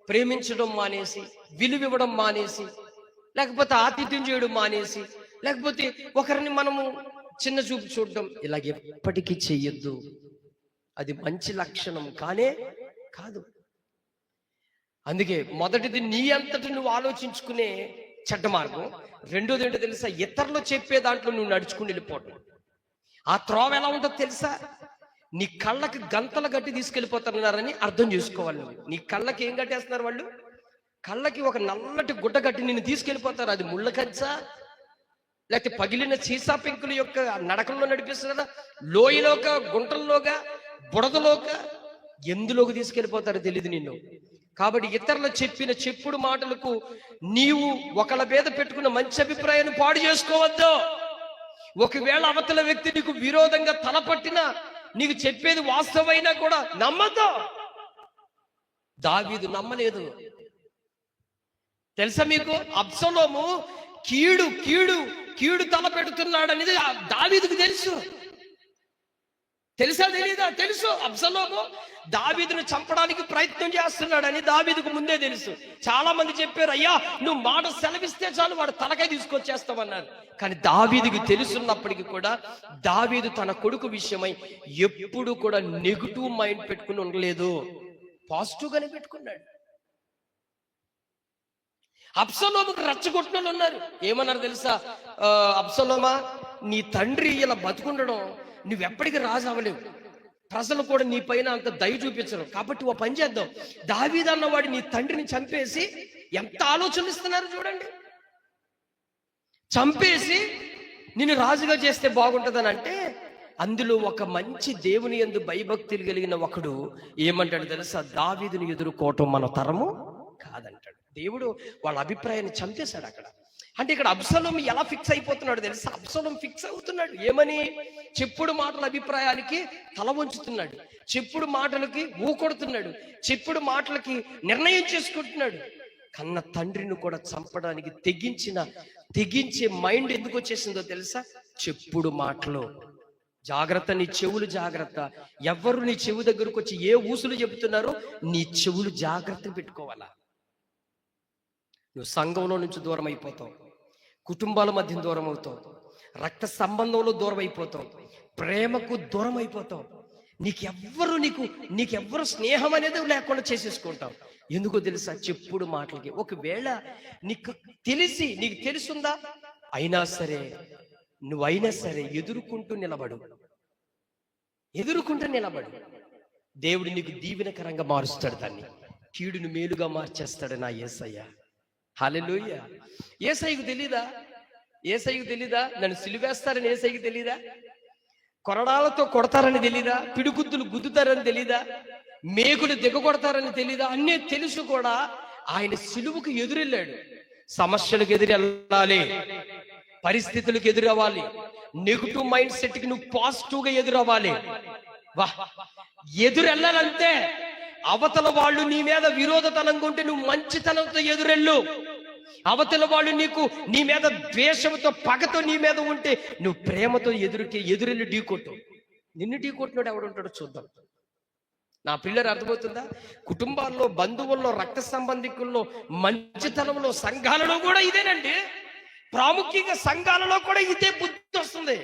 ప్రేమించడం మానేసి, విలువ ఇవ్వడం మానేసి, లేకపోతే ఆతిథ్యం చేయడం మానేసి, లేకపోతే ఒకరిని మనము చిన్న చూపు చూడడం, ఇలాగ ఎప్పటికీ చెయ్యొద్దు. అది మంచి లక్షణం కానే కాదు. అందుకే మొదటిది నీ అంతటి నువ్వు ఆలోచించుకునే చెడ్డ మార్గం. రెండోది ఏంటో తెలుసా? ఇతరులు చెప్పే దాంట్లో నువ్వు నడుచుకుని వెళ్ళిపోవడం. ఆ త్రోవ ఎలా ఉంటుందో తెలుసా? నీ కళ్ళకి గంతలు గట్టి తీసుకెళ్ళిపోతున్నారని అర్థం చేసుకోవాలి. నీ కళ్ళకి ఏం కట్టేస్తున్నారు వాళ్ళు? కళ్ళకి ఒక నల్లటి గుడ్డ కట్టి నిన్ను తీసుకెళ్ళిపోతారు. అది ముళ్ళ కంచా, లేకపోతే పగిలిన సీసా పెంకుల యొక్క నడకల్లో నడిపిస్తున్నారా, లోయలోక, గుంటల్లోగా, బుడదలోక, ఎందులోకి తీసుకెళ్ళిపోతారో తెలియదు నిన్ను. కాబట్టి ఇతరులు చెప్పిన చెప్పుడు మాటలకు నీవు ఒకళ్ళ మీద పెట్టుకున్న మంచి అభిప్రాయాన్ని పాడు చేసుకోవద్దు. ఒకవేళ అవతల వ్యక్తి నీకు విరోధంగా తలపట్టినా, నీకు చెప్పేది వాస్తవమైనా కూడా నమ్మద్దు. దావీదు నమ్మలేదు. తెలుసా మీకు? అబ్సలోము కీడు కీడు కీడు తల పెడుతున్నాడు అనేది దావీదుకు తెలుసు. తెలుసా తెలీదా? తెలుసు. అబ్సలోము దావీదును చంపడానికి ప్రయత్నం చేస్తున్నాడని దావీదుకు ముందే తెలుసు. చాలా మంది చెప్పారు, అయ్యా నువ్వు మాట సెలవిస్తే చాలు వాడు తలకాయ తీసుకొచ్చేస్తామన్నారు. కానీ దావీదుకి తెలుసున్నప్పటికీ కూడా దావీదు తన కొడుకు విషయమై ఎప్పుడు కూడా నెగిటివ్ మైండ్ పెట్టుకుని ఉండలేదు, పాజిటివ్ గానే పెట్టుకున్నాడు. అబ్సలోముకు రచ్చగొట్టిన ఉన్నారు. ఏమన్నారు తెలుసా? అబ్సలోమా, నీ తండ్రి ఇలా బతుకుండడం, నువ్వెప్పటికీ రాజు అవ్వలేవు, ప్రజలు కూడా నీ పైన అంత దయ చూపించరు. కాబట్టి ఓ పని చేద్దాం, దావీదు అన్నవాడు నీ తండ్రిని చంపేసి, ఎంత ఆలోచనలు ఇస్తున్నారు చూడండి, చంపేసి నిన్ను రాజుగా చేస్తే బాగుంటుందని అంటే, అందులో ఒక మంచి దేవుని యందు భయభక్తులు కలిగిన ఒకడు ఏమంటాడు తెలుసా? దావీదుని ఎదుర్కోవటం మన తరము కాదంటాడు. దేవుడు వాళ్ళ అభిప్రాయాన్ని చంపేశాడు అక్కడ. అంటే ఇక్కడ అబ్సలోము ఎలా ఫిక్స్ అయిపోతున్నాడు తెలుసా? అబ్సలోము ఫిక్స్ అవుతున్నాడు ఏమని? చెప్పుడు మాటల అభిప్రాయానికి తల వంచుతున్నాడు, చెప్పుడు మాటలకి ఊకొడుతున్నాడు, చెప్పుడు నిర్ణయం చేసుకుంటున్నాడు. కన్న తండ్రిని కూడా చంపడానికి తెగించే మైండ్ ఎందుకు వచ్చేసిందో తెలుసా? చెప్పుడు మాటలు. జాగ్రత్త, నీ చెవులు జాగ్రత్త. ఎవరు నీ చెవు దగ్గరకు వచ్చి ఏ ఊసులు చెబుతున్నారో నీ చెవులు జాగ్రత్త పెట్టుకోవాలా. నువ్వు సంఘంలో నుంచి దూరం అయిపోతావు, కుటుంబాల మధ్య దూరం అవుతావు, రక్త సంబంధంలో దూరం అయిపోతావు, ప్రేమకు దూరం అయిపోతావు. నీకెవ్వరు స్నేహం అనేది లేకుండా చేసేసుకుంటావు. ఎందుకో తెలుసా? చెప్పుడు మాటలకి. ఒకవేళ నీకు తెలుసుందా, నువ్వైనా సరే ఎదుర్కొంటూ నిలబడు. దేవుడు నీకు దీవెనకరంగా మారుస్తాడు, దాన్ని కీడును మేలుగా మార్చేస్తాడు నా యేసయ్య. హల్లెలూయా. యేసయ్యకు తెలీదా? నన్ను సిలువేస్తారని యేసయ్యకు తెలీదా? కొరడాలతో కొడతారని తెలీదా? పిడిగుద్దులు గుద్దుతారని తెలీదా? మేకులు దిగకొడతారని తెలీదా? అన్నీ తెలుసు కూడా ఆయన సిలువుకు ఎదురెళ్ళాడు. సమస్యలకు ఎదురెళ్ళాలి, పరిస్థితులకు ఎదురవ్వాలి. నెగిటివ్ మైండ్ సెట్ కి నువ్వు పాజిటివ్ గా ఎదురవ్వాలి. వా, ఎదురెళ్ళాలంటే అవతల వాళ్ళు నీ మీద విరోధతనంగా ఉంటే నువ్వు మంచితనంతో ఎదురెళ్ళు. అవతల వాళ్ళు నీ మీద ద్వేషంతో పగతో నీ మీద ఉంటే నువ్వు ప్రేమతో ఎదురెళ్ళి ఢీకొట్టు. నిన్ను ఢీకొట్టినాడు ఎవడుంటాడో చూద్దాం. నా పిల్లలు అర్థమవుతుందా? కుటుంబాల్లో, బంధువుల్లో, రక్త సంబంధికుల్లో, మంచితనంలో, సంఘాలలో కూడా ఇదేనండి. ప్రాముఖ్యంగా సంఘాలలో కూడా ఇదే బుద్ధి వస్తుంది.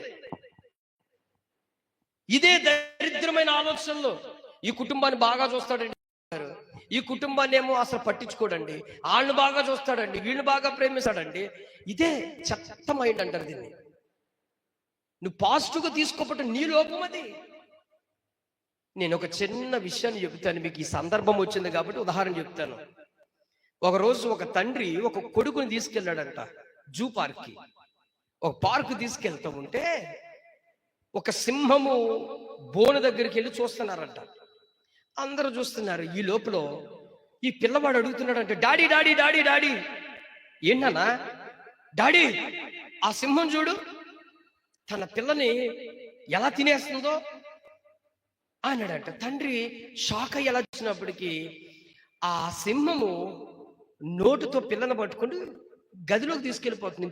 ఇదే దరిద్రమైన ఆలోచనలు. ఈ కుటుంబాన్ని బాగా చూస్తాడండి, ఈ కుటుంబాన్ని ఏమో అసలు పట్టించుకోడండి, వాళ్ళని బాగా చూస్తాడండి, వీళ్ళని బాగా ప్రేమిస్తాడండి. ఇదే చెత్త మైండ్ అంటారు దీన్ని. నువ్వు పాజిటివ్గా తీసుకోకపోతే నీ లోపం అది. నేను ఒక చిన్న విషయాన్ని చెబుతాను మీకు, ఈ సందర్భం వచ్చింది కాబట్టి ఉదాహరణ చెప్తాను. ఒకరోజు ఒక తండ్రి ఒక కొడుకుని తీసుకెళ్ళాడంట జూ పార్క్కి. ఒక పార్క్ తీసుకెళ్తూ ఉంటే ఒక సింహము బోను దగ్గరికి వెళ్ళి చూస్తున్నారంట. అందరూ చూస్తున్నారు. ఈ లోపల ఈ పిల్లవాడు అడుగుతున్నాడంటే, డాడీ డాడీ డాడీ డాడీ. ఏంటన్నా? డాడీ, ఆ సింహం చూడు తన పిల్లని ఎలా తినేస్తుందో అన్నాడంట. తండ్రి షాక్ అయ్యి ఎలా వచ్చినప్పటికీ ఆ సింహము నోటుతో పిల్లని పట్టుకుని గదిలోకి తీసుకెళ్ళిపోతుంది,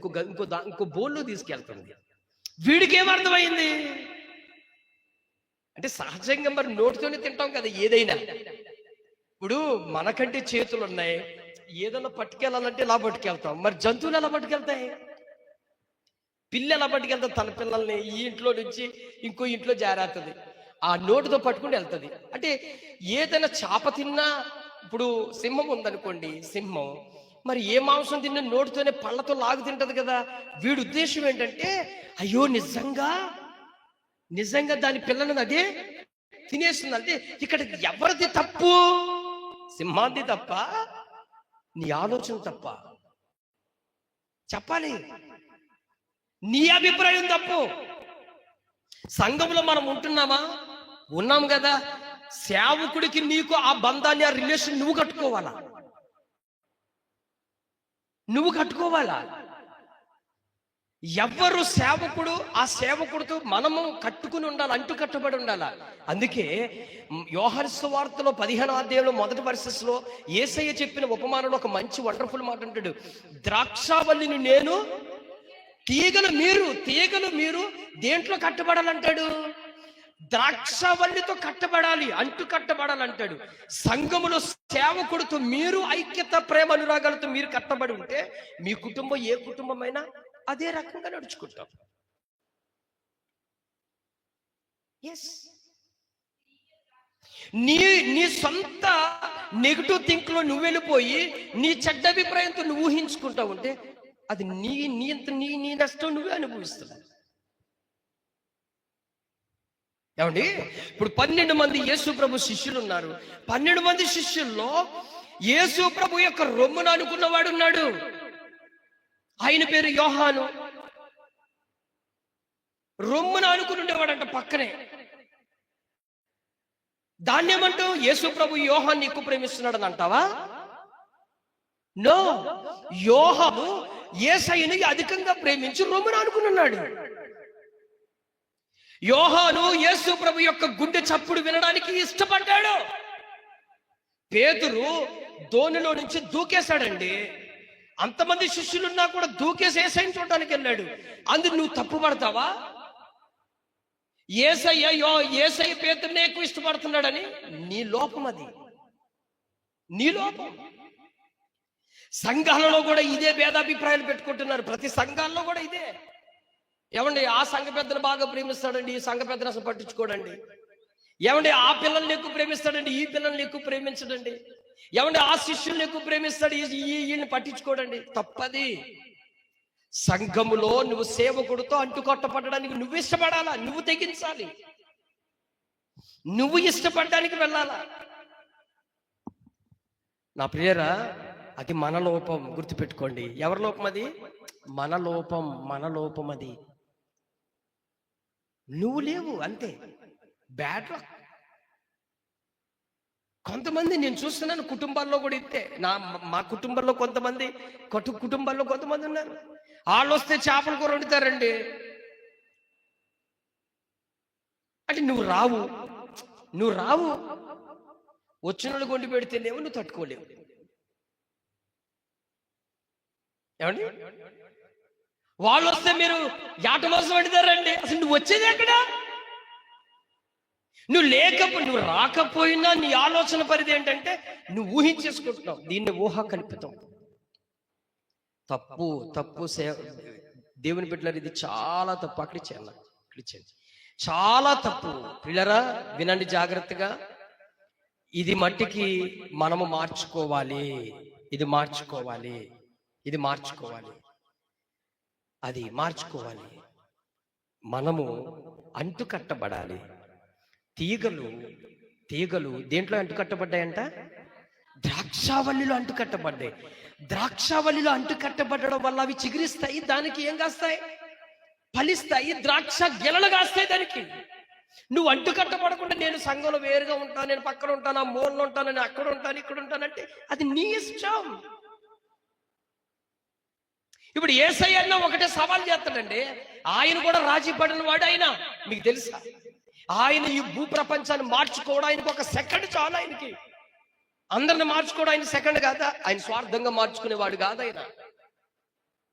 ఇంకో బోన్లో తీసుకెళ్తుంది. వీడికి ఏమర్థమైంది అంటే, సహజంగా మరి నోటితోనే తింటాం కదా ఏదైనా. ఇప్పుడు మనకంటే చేతులు ఉన్నాయి, ఏదైనా పట్టుకెళ్ళాలంటే ఎలా పట్టుకెళ్తాం, మరి జంతువులు ఎలా పట్టుకెళ్తాయి? పిల్ల ఎలా పట్టుకెళ్తాం? తన పిల్లల్ని ఈ ఇంట్లో నుంచి ఇంకో ఇంట్లో జారేస్తుంది, ఆ నోటితో పట్టుకుని వెళ్తుంది. అంటే ఏదైనా చేప తిన్నా, ఇప్పుడు సింహం ఉందనుకోండి, సింహం మరి ఏ మాంసం తిన్నా నోటితోనే పళ్ళతో లాగు తింటది కదా. వీడి ఉద్దేశం ఏంటంటే, అయ్యో నిజంగా దాని పిల్లని అదే తినేస్తుంది. అంటే ఇక్కడ ఎవరిది తప్పు? సింహాన్ని తప్ప, నీ ఆలోచన తప్ప? చెప్పాలి, నీ అభిప్రాయం తప్పు. సంఘంలో మనం ఉంటున్నామా? ఉన్నాం కదా. సేవకుడికి నీకు ఆ బంధాన్ని, ఆ రిలేషన్ నువ్వు కట్టుకోవాలా. ఎవరు సేవకుడు, ఆ సేవకుడితో మనము కట్టుకుని ఉండాలి, అంటు కట్టుబడి ఉండాలి. అందుకే యోహాను సువార్తలో 15వ అధ్యాయంలో మొదటి వర్సెస్లో యేసయ్య చెప్పిన ఉపమానంలో ఒక మంచి వండర్ఫుల్ మాట అంటాడు. ద్రాక్షావల్లిని నేను, తీగలు మీరు దేంట్లో కట్టబడాలంటాడు? ద్రాక్షవల్లితో కట్టబడాలి, అంటు కట్టబడాలంటాడు. సంఘములో సేవకుడితో మీరు ఐక్యత, ప్రేమ, అనురాగాలతో మీరు కట్టబడి ఉంటే మీ కుటుంబం ఏ కుటుంబమైనా అదే రకంగా నడుచుకుంటాం. నీ సొంత నెగిటివ్ థింక్ లో నువ్వు వెళ్ళిపోయి నీ చెడ్డ అభిప్రాయంతో నువ్వు ఊహించుకుంటా ఉంటే అది నీ నష్టం నువ్వే అనుభవిస్తున్నావు. ఏమండి, ఇప్పుడు 12 మంది యేసు ప్రభు శిష్యులు ఉన్నారు. 12 మంది శిష్యుల్లో యేసు ప్రభు యొక్క రొమ్మును అనుకున్నవాడు ఉన్నాడు. ఆయన పేరు యోహాను. రొమ్మును అనుకుని ఉండేవాడంట పక్కనే. దాన్ని ఏమంటూ యేసు ప్రభు యోహాన్ని ఎక్కువ ప్రేమిస్తున్నాడని అంటావా? నో, యోహాను యేసయ్యని అధికంగా ప్రేమించి రొమ్మును అనుకున్నాడు. యోహాను యేసు ప్రభు యొక్క గుండె చప్పుడు వినడానికి ఇష్టపడ్డాడు. పేతురు దోణిలో నుంచి దూకేశాడండి. అంతమంది శిష్యులున్నా కూడా దూకేసి యేసయ్యని చూడడానికి వెళ్ళాడు. అందుకు నువ్వు తప్పు పడతావా? యేసయ్య పేతురునే ఎక్కువ ఇష్టపడుతున్నాడని నీ లోపం, అది నీ లోపం. సంఘాలలో కూడా ఇదే భేదాభిప్రాయాలు పెట్టుకుంటున్నారు. ప్రతి సంఘాల్లో కూడా ఇదే. ఏమండి, ఆ సంఘ పెద్దను బాగా ప్రేమిస్తాడండి, ఈ సంఘ పెద్దను అసలు పట్టించుకోడండి. ఏమండి, ఆ పిల్లల్ని ఎక్కువ ప్రేమిస్తాడండి, ఈ పిల్లల్ని ఎక్కువ ప్రేమించడండి. ఏమండి, ఆ శిష్యుల్ని ఎక్కువ ప్రేమిస్తాడు, వీళ్ళని పట్టించుకోడండి. తప్పది. సంఘములో నువ్వు సేవకుడితో అంటుకొట్టపడడానికి నువ్వు ఇష్టపడాలా, నువ్వు తెగించాలి, నువ్వు ఇష్టపడడానికి వెళ్ళాలా. నా ప్రియరా, అది మన లోపం. గుర్తుపెట్టుకోండి. ఎవరి లోపం అది? మన లోపం అది. నువ్వు లేవు, అంతే. Bad luck. కొంతమంది నేను చూస్తున్నాను కుటుంబాల్లో కూడా ఇంతే. మా కుటుంబంలో కొంతమంది, కుటుంబాల్లో కొంతమంది ఉన్నారు. వాళ్ళు వస్తే చేపల కూర వండుతారండి. అంటే నువ్వు రావు వచ్చిన వాళ్ళు వండి పెడితేనేమో నువ్వు తట్టుకోలేవు. ఏమండి, వాళ్ళు వస్తే మీరు యాట మాంసం వండుతారండి. అసలు నువ్వు వచ్చేది ఎక్కడ? నువ్వు రాకపోయినా నీ ఆలోచన పరిధి ఏంటంటే నువ్వు ఊహించేసుకుంటున్నావు. దీన్ని ఊహా కల్పితం. తప్పు దేవుని బిడ్డలారా, ఇది చాలా తప్పు. అక్కడిచ్చేయండి, చాలా తప్పు. పిల్లరా వినండి జాగ్రత్తగా. ఇది మట్టికి మనము మార్చుకోవాలి. ఇది మార్చుకోవాలి. మనము అంటు కట్టబడాలి. తీగలు దేంట్లో అంటు కట్టబడ్డాయంట? ద్రాక్షావల్లిలో అంటు కట్టబడ్డాయి. ద్రాక్షావల్లిలో అంటు కట్టబడడం వల్ల అవి చిగురిస్తాయి. దానికి ఏం కాస్తాయి? ఫలిస్తాయి. ద్రాక్ష గెలలు కాస్తాయి దానికి. నువ్వు అంటు కట్టబడకుండా నేను సంఘంలో వేరుగా ఉంటాను, నేను పక్కన ఉంటాను, ఆ మూలలో ఉంటాను, నేను అక్కడ ఉంటాను, ఇక్కడ ఉంటానంటే అది నీ ఇష్టం. ఇప్పుడు యేసయ్య ఒకటే సవాల్ చేస్తాడండి. ఆయన కూడా రాజీ పడిన వాడు. ఆయన మీకు తెలుసా, ఆయన ఈ భూ ప్రపంచాన్ని మార్చుకోవడానికి ఒక సెకండ్ చాలు. ఆయనకి అందరిని మార్చుకోవడానికి సెకండ్ కాదా? ఆయన స్వార్థంగా మార్చుకునేవాడు కాదు. ఆయన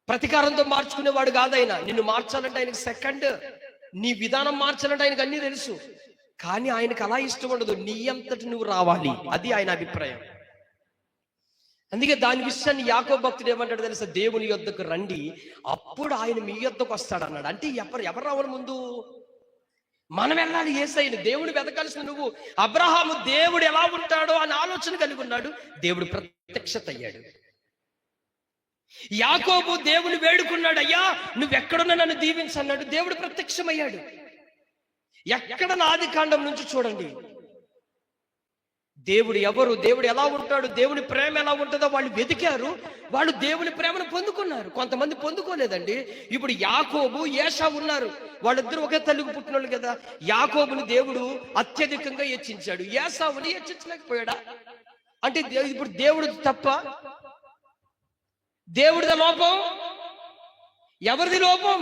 ప్రతీకారంతో మార్చుకునేవాడు కాదు. ఆయన నిన్ను మార్చాలంటే ఆయనకి సెకండ్. నీ విధానం మార్చాలంటే ఆయనకు అన్నీ తెలుసు. కానీ ఆయనకు అలా ఇష్టం ఉండదు. నీ అంతటి నువ్వు రావాలి, అది ఆయన అభిప్రాయం. అందుకే దాని విషయాన్ని యాకోబు భక్తుడు ఏమంటాడు తెలుసా? దేవుని యొద్దకు రండి, అప్పుడు ఆయన మీ యొద్దకు వస్తాడు అన్నాడు. అంటే ఎవరు రావాలి ముందు? మనం వెళ్ళాలి. యేసయ్యను దేవుడు వెతకాల్సిన నువ్వు. అబ్రహాము దేవుడు ఎలా ఉంటాడో అని ఆలోచన కలిగి ఉన్నాడు. దేవుడు ప్రత్యక్షత అయ్యాడు. యాకోబు దేవుని వేడుకున్నాడు, అయ్యా నువ్వెక్కడున్నా నన్ను దీవించన్నాడు. దేవుడు ప్రత్యక్షమయ్యాడు. ఎక్కడ ఆది కాండం నుంచి చూడండి, దేవుడు ఎవరు, దేవుడు ఎలా ఉంటాడు, దేవుని ప్రేమ ఎలా ఉంటుందో వాళ్ళు వెతికారు. వాళ్ళు దేవుని ప్రేమను పొందుకున్నారు. కొంతమంది పొందుకోలేదండి. ఇప్పుడు యాకోబు, ఏశావు ఉన్నారు. వాళ్ళిద్దరూ ఒకే తల్లికి పుట్టినోళ్ళు కదా. యాకోబుని దేవుడు అత్యధికంగా హెచ్చించాడు, ఏశావుని హెచ్చించలేకపోయాడా? అంటే ఇప్పుడు దేవుడు తప్ప? దేవుడిది లోపం? ఎవరిది లోపం?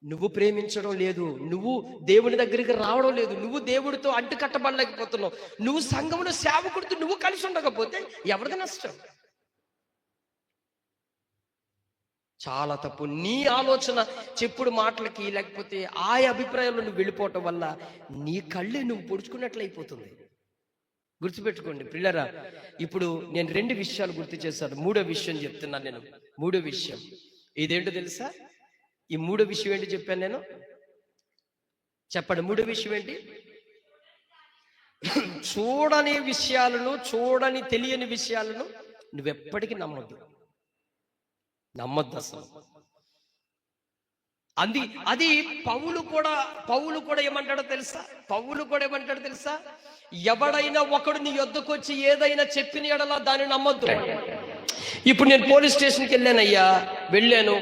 నువ్వు ప్రేమించడం లేదు, నువ్వు దేవుని దగ్గరికి రావడం లేదు, నువ్వు దేవుడితో అంటు కట్టబడలేకపోతున్నావు, నువ్వు సంఘంలో సేవకుడితో నువ్వు కలిసి ఉండకపోతే ఎవరిది నష్టం? చాలా తప్పు. నీ ఆలోచన, చెప్పుడు మాటలకి, లేకపోతే ఆ అభిప్రాయంలో నువ్వు వెళ్ళిపోవటం వల్ల నీ కళ్ళే నువ్వు పొడుచుకున్నట్లు అయిపోతుంది. గుర్తుపెట్టుకోండి పిల్లరా. ఇప్పుడు నేను 2 విషయాలు గుర్తు చేశాను. 3వ విషయం చెప్తున్నాను నేను. 3వ విషయం ఇదేంటో తెలుసా? ఈ 3వ విషయం ఏంటి చెప్పాను నేను? చెప్పండి, 3వ విషయం ఏంటి? చూడని విషయాలను, తెలియని విషయాలను నువ్వెప్పటికీ నమ్మొద్దు అసలు. అది పౌలు కూడా ఏమంటాడో తెలుసా? ఎవడైనా ఒకడు నీ యొద్దకు వచ్చి ఏదైనా చెప్పిన ఎడలా దాన్ని నమ్మొద్దు. ఇప్పుడు నేను పోలీస్ స్టేషన్కి వెళ్ళాను.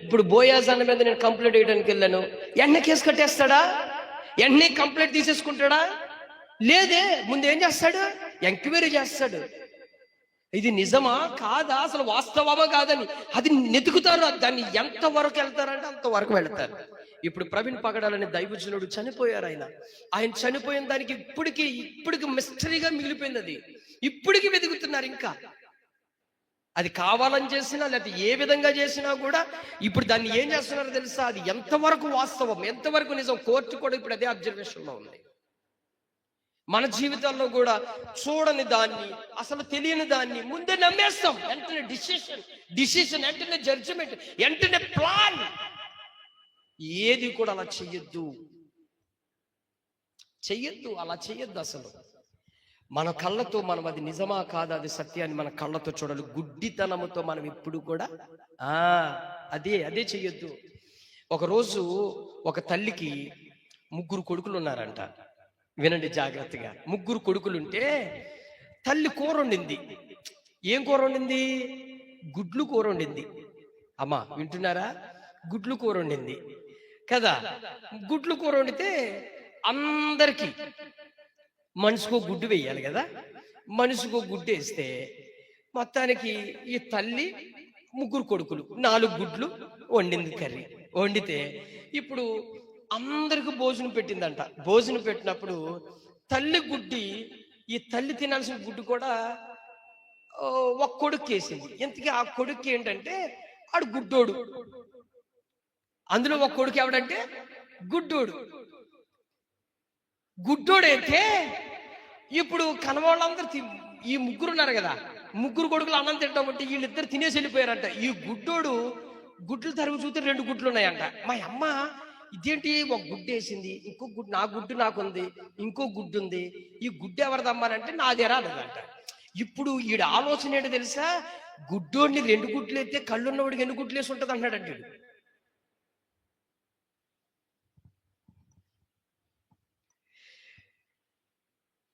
ఇప్పుడు బోయాజ్ అన్న మీద నేను కంప్లైంట్ వేయడానికి వెళ్ళాను. ఎన్నే కేసు కట్టేస్తాడా? ఎన్నే కంప్లైంట్ తీసేసుకుంటాడా? లేదే. ముందు ఏం చేస్తాడు? ఎంక్వైరీ చేస్తాడు. ఇది నిజమా కాదా, అసలు వాస్తవమా కాదని అది నెతుకుతారు. దాన్ని ఎంతవరకు వెళ్తారంటే అంతవరకు వెళ్తారు. ఇప్పుడు ప్రవీణ్ పగడాలని దైవజనుడు చనిపోయారు. ఆయన చనిపోయిన దానికి ఇప్పటికి మిస్టరీగా మిగిలిపోయింది. అది ఇప్పటికి వెతుకుతున్నారు. ఇంకా అది కావాలని చేసినా లేకపోతే ఏ విధంగా చేసినా కూడా ఇప్పుడు దాన్ని ఏం చేస్తున్నారో తెలుసా? అది ఎంతవరకు వాస్తవం, ఎంతవరకు నిజం, కోర్టు కూడా ఇప్పుడు అదే అబ్జర్వేషన్ లో ఉంది. మన జీవితాల్లో కూడా చూడని దాన్ని, అసలు తెలియని దాన్ని ముందే నమ్మేస్తాం. వెంటనే డిసిషన్, వెంటనే జడ్జిమెంట్, వెంటనే ప్లాన్. ఏది కూడా అలా చెయ్యొద్దు, అలా చెయ్యొద్దు అసలు. మన కళ్ళతో మనం అది నిజమా కాదా, అది సత్యాన్ని మన కళ్ళతో చూడాలి. గుడ్డితనముతో మనం ఎప్పుడు కూడా అదే చెయ్యొద్దు. ఒకరోజు ఒక తల్లికి 3 కొడుకులు ఉన్నారంట. వినండి జాగ్రత్తగా. 3 కొడుకులుంటే తల్లి కూర వండింది. ఏం కూర వండింది? గుడ్లు కూర వండింది. అమ్మా వింటున్నారా? గుడ్లు కూర వండింది కదా. గుడ్లు కూర వండితే అందరికీ మనిషికో గుడ్డు వేయాలి కదా. మనిషికో గుడ్డు వేస్తే మొత్తానికి ఈ తల్లి 3 కొడుకులు 4 గుడ్లు వండింది కర్రీ. వండితే ఇప్పుడు అందరికి భోజనం పెట్టిందంట. భోజనం పెట్టినప్పుడు తల్లి గుడ్డి, ఈ తల్లి తినాల్సిన గుడ్డు కూడా ఒక కొడుకు వేసింది. ఇంతకీ ఆ కొడుకు ఏంటంటే ఆడు గుడ్డోడు. అందులో ఒక కొడుకు ఎవడంటే గుడ్డోడు. గుడ్డోడైతే ఇప్పుడు కనవాళ్ళందరూ ఈ 3 ఉన్నారు కదా, 3 కొడుకులు అన్నం తింటామంటే వీళ్ళిద్దరు తినేసి వెళ్ళిపోయారంట. ఈ గుడ్డోడు గుడ్లు తరుగు చూస్తే 2 గుడ్లు ఉన్నాయంట. మా అమ్మ ఇదేంటి, ఒక గుడ్డు వేసింది, ఇంకో గుడ్డు, నా గుడ్డు నాకుంది, ఇంకో గుడ్డు ఉంది, ఈ గుడ్డు ఎవరిదమ్మానంటే నాదేరా అన్నదంట. ఇప్పుడు ఈడ ఆలోచన ఏంటో తెలుసా, గుడ్డోడిని 2 గుడ్లు అయితే కళ్ళున్నవాడికి ఎన్ని గుడ్లు వేసి ఉంటుంది అన్నాడంటే.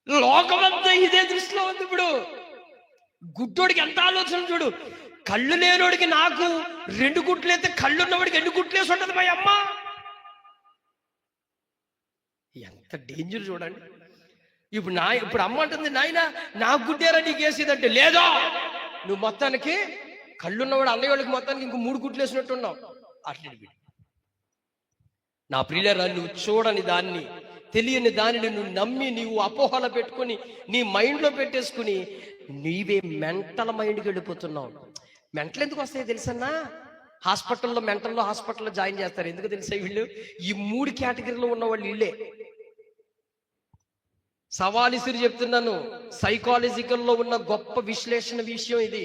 లోకమంతా ఇదే దృష్టిలో ఉంది. ఇప్పుడు గుడ్డోడికి ఎంత ఆలోచన చూడు, కళ్ళు లేనోడికి నాకు 2 గుడ్లు అయితే కళ్ళున్నవాడికి 2 గుడ్లు వేసి ఉంటుంది మా అమ్మ. ఎంత డేంజర్ చూడండి. ఇప్పుడు అమ్మ అంటుంది, నాయన నా గుడ్డేరా నీకు వేసేదంటే, లేదా నువ్వు మొత్తానికి కళ్ళున్నవాడు అన్నయ్య వాళ్ళకి మొత్తానికి ఇంకో 3 గుడ్లు వేసినట్టున్నావు. అట్లా నా ప్రియులరా, నువ్వు చూడని దాన్ని, తెలియని దానిని నువ్వు నమ్మి నీవు అపోహలు పెట్టుకుని నీ మైండ్లో పెట్టేసుకుని నీవే మెంటల్ మైండ్కి వెళ్ళిపోతున్నావు. మెంటల్ ఎందుకు వస్తాయో తెలుసన్నా, హాస్పిటల్లో జాయిన్ చేస్తారు. ఎందుకు తెలుసా, వీళ్ళు ఈ 3 కేటగిరీలో ఉన్న వాళ్ళు వీళ్ళే. సవాలిసిరి చెప్తున్నాను, సైకాలజికల్లో ఉన్న గొప్ప విశ్లేషణ విషయం ఇది.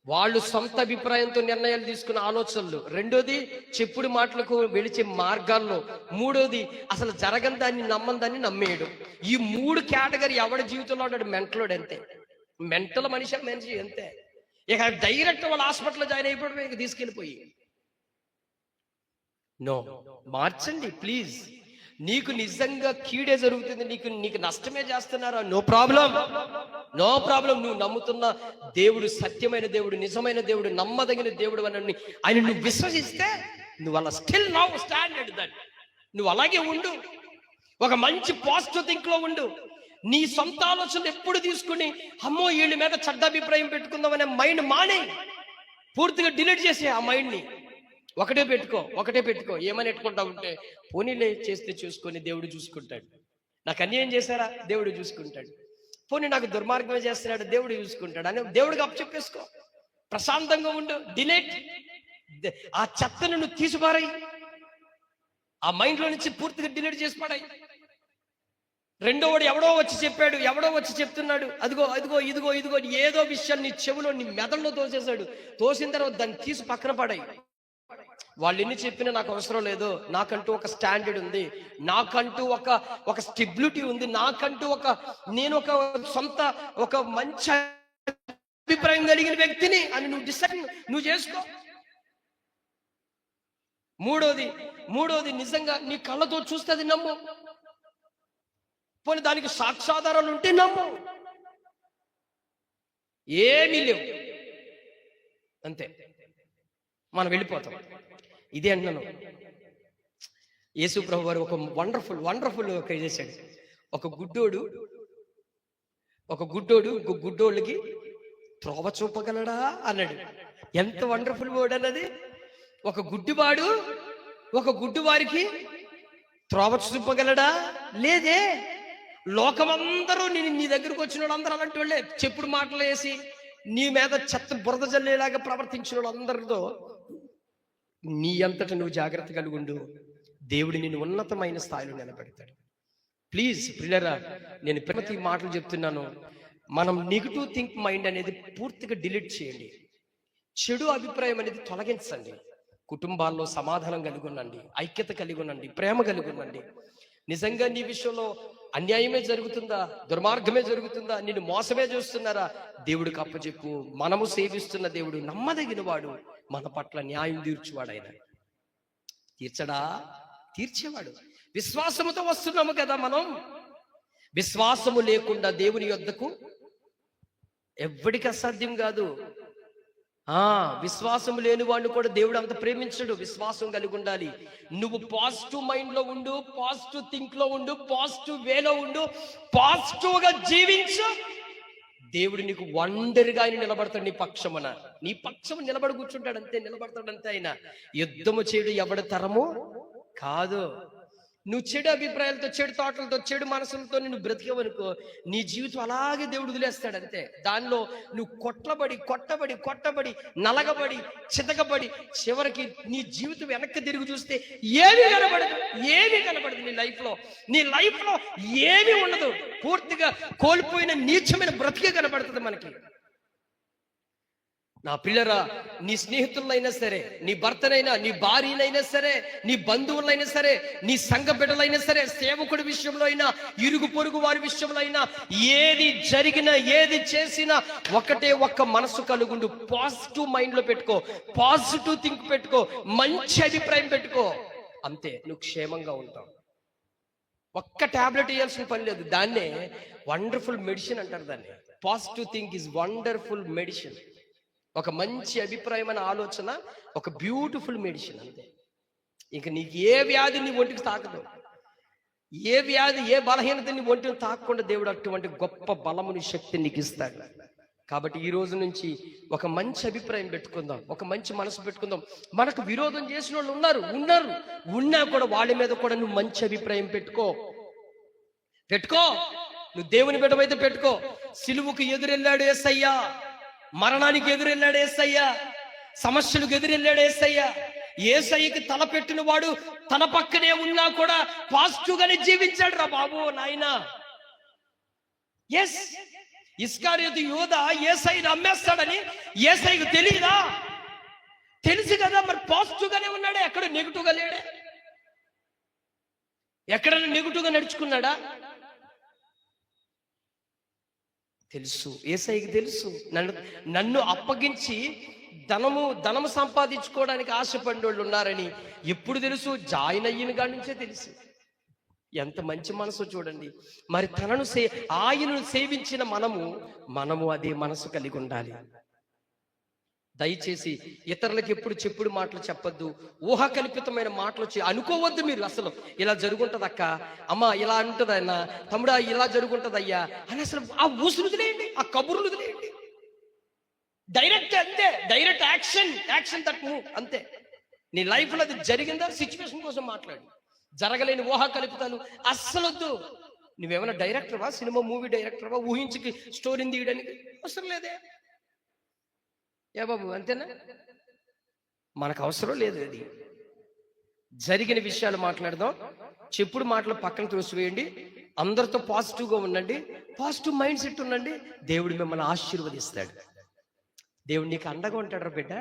వాళ్ళు సొంత అభిప్రాయంతో నిర్ణయాలు తీసుకున్న ఆలోచనలు. రెండోది చెప్పుడు మాటలకు వెలిచే మార్గాల్లో. మూడోది అసలు జరగని దాన్ని నమ్మని దాన్ని నమ్మేయడం. ఈ 3 కేటగిరీ ఎవడి జీవితంలో ఉన్నాడు, మెంటలోడు అంతే. మెంటల్ మనిషి అంతే. ఇక డైరెక్ట్ వాళ్ళ హాస్పిటల్లో జాయిన్ అయిపోవడం, ఇక తీసుకెళ్ళిపోయి. నో, మార్చండి ప్లీజ్. నీకు నిజంగా కీడే జరుగుతుంది, నీకు నష్టమే చేస్తున్నారా, నో ప్రాబ్లం. నువ్వు నమ్ముతున్న దేవుడు సత్యమైన దేవుడు, నిజమైన దేవుడు, నమ్మదగిన దేవుడు అని ఆయన నువ్వు విశ్వసిస్తే నువ్వు అలా స్టిల్ నౌ స్టాండర్డ్ దట్ నువ్వు అలాగే ఉండు. ఒక మంచి పాజిటివ్ థింక్ లో ఉండు. నీ సొంత ఆలోచనలు ఎప్పుడు తీసుకుని అమ్మో వీళ్ళ మీద చెడ్డ అభిప్రాయం పెట్టుకుందాం అనే మైండ్ మానే, పూర్తిగా డిలీట్ చేసే ఆ మైండ్ని. ఒకటే పెట్టుకో. ఏమని పెట్టుకుంటా ఉంటే, పోనీలే చేస్తే చూసుకొని దేవుడు చూసుకుంటాడు. నాకు అన్యాయం చేశారా, దేవుడు చూసుకుంటాడు. పోనీ నాకు దుర్మార్గమే చేస్తున్నాడు, దేవుడు చూసుకుంటాడు అని దేవుడికి అప్పచెప్పేసుకో. ప్రశాంతంగా ఉండు. డిలీట్ ఆ చెత్తను నువ్వు తీసిపారాయి, ఆ మైండ్లో నుంచి పూర్తిగా డిలీట్ చేసి పడాయి. రెండోవాడు ఎవడో వచ్చి చెప్పాడు, ఎవడో వచ్చి చెప్తున్నాడు, అదిగో ఇదిగో ఏదో విషయాన్ని నీ చెవులో నీ మెదడులో తోసేశాడు. తోసిన తర్వాత దాన్ని తీసి పక్కన పడాయి. వాళ్ళు ఎన్ని చెప్పినా నాకు అవసరం లేదు, నాకంటూ ఒక స్టాండర్డ్ ఉంది, నాకంటూ ఒక స్టెబిలిటీ ఉంది, నాకంటూ నేను ఒక సొంత ఒక మంచి అభిప్రాయం కలిగిన వ్యక్తిని అని నువ్వు డిసైడ్ నువ్వు చేసుకో. మూడోది నిజంగా నీ కళ్ళతో చూస్తే అది నమ్ము. పోనీ దానికి సాక్ష్యాధారాలు ఉంటే నమ్ము. ఏమీ లేవు అంతే, మనం వెళ్ళిపోతాం. ఇదే అంటున్నాను. యేసు ప్రభు వారు ఒక వండర్ఫుల్ చేశాడు. ఒక గుడ్డోడు ఇంకో గుడ్డోళ్ళకి త్రోవ చూపగలడా అన్నాడు. ఎంత వండర్ఫుల్ వర్డ్ అన్నది. ఒక గుడ్డివాడు ఒక గుడ్డివారికి త్రోవ చూపగలడా? లేదే. లోకమందరూ నీ దగ్గరకు వచ్చిన వాళ్ళందరూ అలాంటి వాళ్ళే. చెప్పుడు మాటలు వేసి నీ మీద చెత్త బురద జల్లేలాగా ప్రవర్తించిన వాళ్ళందరితో నీ అంతట నువ్వు జాగ్రత్త కలిగి ఉండు. దేవుడు నిన్ను ఉన్నతమైన స్థాయిలో నిలబెడతాడు. ప్లీజ్ ప్రియులారా, నేను ప్రతి మాటలు చెప్తున్నాను. మనం నెగిటివ్ థింక్ మైండ్ అనేది పూర్తిగా డిలీట్ చేయండి. చెడు అభిప్రాయం అనేది తొలగించండి. కుటుంబాల్లో సమాధానం కలిగి ఉండండి, ఐక్యత కలిగి ఉండండి, ప్రేమ కలిగి ఉండండి. నిజంగా నీ విషయంలో అన్యాయమే జరుగుతుందా, దుర్మార్గమే జరుగుతుందా, నిన్ను మోసమే చేస్తున్నారా, దేవుడికి అప్పచెప్పు. మనము సేవిస్తున్న దేవుడు నమ్మదగిన వాడు, మన పట్ల న్యాయం తీర్చువాడు. ఆయన తీర్చేవాడు. విశ్వాసముతో వస్తున్నాము కదా మనం. విశ్వాసము లేకుండా దేవుని యొద్దకు ఎవ్వడికి అసాధ్యం కాదు. విశ్వాసం లేని వాడిని కూడా దేవుడు అంత ప్రేమించడు. విశ్వాసం కలిగి ఉండాలి. నువ్వు పాజిటివ్ మైండ్ లో ఉండు, పాజిటివ్ థింక్ లో ఉండు, పాజిటివ్ వేలో ఉండు, పాజిటివ్ గా జీవించు. దేవుడు నీకు వండర్గా ఆయన నిలబడతాడు. నీ పక్షము నిలబడి కూర్చుంటాడు అంతే, నిలబడతాడు అంతే. ఆయన యుద్ధము చేయడు ఎవడి తరము కాదు. నువ్వు చెడు అభిప్రాయాలతో, చెడు తోటలతో, చెడు మనసులతో నువ్వు బ్రతికేవనుకో, నీ జీవితం అలాగే దేవుడు వదిలేస్తాడు అంతే. దానిలో నువ్వు కొట్టబడి నలగబడి చితకబడి చివరికి నీ జీవితం వెనక్కి తిరిగి చూస్తే ఏమీ కనబడదు. నీ లైఫ్ లో ఏమీ ఉండదు. పూర్తిగా కోల్పోయిన నీచమైన బ్రతికే కనబడుతుంది మనకి. నా పిల్లరా, నీ స్నేహితులైనా సరే, నీ భర్తనైనా, నీ భార్యనైనా సరే, నీ బంధువులైనా సరే, నీ సంఘ బిడ్డలైనా సరే, సేవకుడి విషయంలో అయినా, ఇరుగు పొరుగు వారి విషయంలో అయినా, ఏది జరిగినా, ఏది చేసినా ఒక్క మనసు కలుగుండు. పాజిటివ్ మైండ్ లో పెట్టుకో, పాజిటివ్ థింక్ పెట్టుకో, మంచి అభిప్రాయం పెట్టుకో. అంతే, నువ్వు క్షేమంగా ఉంటావు. ఒక్క టాబ్లెట్ వేయాల్సిన పని లేదు. దాన్నే వండర్ఫుల్ మెడిసిన్ అంటారు. దాన్ని positive think is wonderful medicine. ఒక మంచి అభిప్రాయమైన ఆలోచన ఒక బ్యూటిఫుల్ మెడిసిన్ అంతే. ఇంక నీకు ఏ వ్యాధి నీ ఒంటికి తాకదు, ఏ వ్యాధి, ఏ బలహీనత నీ ఒంటిని తాకకుండా దేవుడు అటువంటి గొప్ప బలముని శక్తిని నీకు ఇస్తాడు. కాబట్టి ఈ రోజు నుంచి ఒక మంచి అభిప్రాయం పెట్టుకుందాం, ఒక మంచి మనసు పెట్టుకుందాం. మనకు విరోధం చేసిన వాళ్ళు ఉన్నా కూడా వాళ్ళ మీద కూడా నువ్వు మంచి అభిప్రాయం పెట్టుకో. నువ్వు దేవుని బిడ్డవైతే పెట్టుకో. సిలువుకు ఎదురెళ్ళాడు యేసయ్య, మరణానికి ఎదురెళ్ళాడు యేసయ్య, సమస్యలకు ఎదురెళ్ళాడు యేసయ్య. యేసయ్యకి తల పెట్టిన వాడు తన పక్కనే ఉన్నా కూడా పాజిటివ్ గానే జీవించాడు రా బాబు నాయనా. ఎస్, ఇస్కారియోతు యూదా యేసయ్యని అమ్మేస్తాడని యేసయ్యకు తెలియదా? తెలుసు కదా, మరి పాజిటివ్ గానే ఉన్నాడే, ఎక్కడ నెగిటివ్ గా లేడే, ఎక్కడైనా నెగిటివ్ గా నడుచుకున్నాడా? తెలుసు, యేసయ్యకి తెలుసు. నన్ను అప్పగించి ధనము సంపాదించుకోవడానికి ఆశపడిన వాళ్ళు ఉన్నారని ఎప్పుడు తెలుసు? జాయిన్ అయ్యిన కాడి నుంచే తెలుసు. ఎంత మంచి మనసు చూడండి. మరి ఆయనను సేవించిన మనము అదే మనసు కలిగి ఉండాలి. దయచేసి ఇతరులకు ఎప్పుడు చెప్పుడు మాటలు చెప్పొద్దు, ఊహాకల్పితమైన మాటలు అనుకోవద్దు. మీరు అసలు ఇలా జరుగుంటది అక్క, అమ్మ ఇలా అంటది అన్న, తమ్ముడా ఇలా జరుగుంటది అయ్యా అని అసలు ఆ ఊసులు వదిలేయండి, ఆ కబుర్లు వదిలేయండి. డైరెక్ట్ అంతే, డైరెక్ట్ యాక్షన్ దట్ మూవ్ అంతే. నీ లైఫ్ లో అది జరిగిందా, సిచ్యువేషన్ కోసం మాట్లాడు. జరగలేని ఊహాకల్పితాలు అస్సలొద్దు. నువ్వేమైనా డైరెక్టర్వా, సినిమా మూవీ డైరెక్టర్వా? ఊహించుకి స్టోరీని తీయడానికి అవసరం లేదే. ఏ బాబు, అంతేనా? మనకు అవసరం లేదు. అది జరిగిన విషయాలు మాట్లాడదాం. చెప్పుడు మాటలు పక్కన తోసివేయండి. అందరితో పాజిటివ్గా ఉండండి, పాజిటివ్ మైండ్ సెట్ ఉండండి. దేవుడు మిమ్మల్ని ఆశీర్వదిస్తాడు. దేవుడు నీకు అండగా ఉంటాడు బిడ్డ.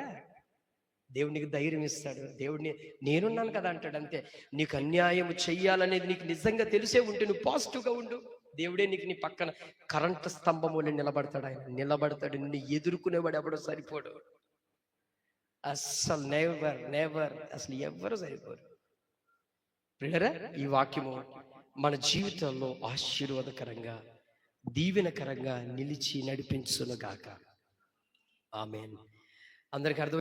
దేవుడు నీకు ధైర్యం ఇస్తాడు. దేవుడిని నేనున్నాను కదా అంటాడు అంతే. నీకు అన్యాయం చెయ్యాలనేది నీకు నిజంగా తెలిసే ఉంటే నువ్వు పాజిటివ్గా ఉండు. దేవుడే నీకు నీ పక్కన కరెంటు స్తంభములు నిలబడతాడు. ఆయన నిలబడతాడు. నిన్ను ఎదుర్కొనేవాడు ఎవడో సరిపోడు. అస్సలు నెవర్ అసలు ఎవరు సరిపోరు. ప్రియరా, ఈ వాక్యము మన జీవితంలో ఆశీర్వాదకరంగా, దీవెనకరంగా నిలిచి నడిపించును గాక. ఆమేన్. అందరికీ అర్థం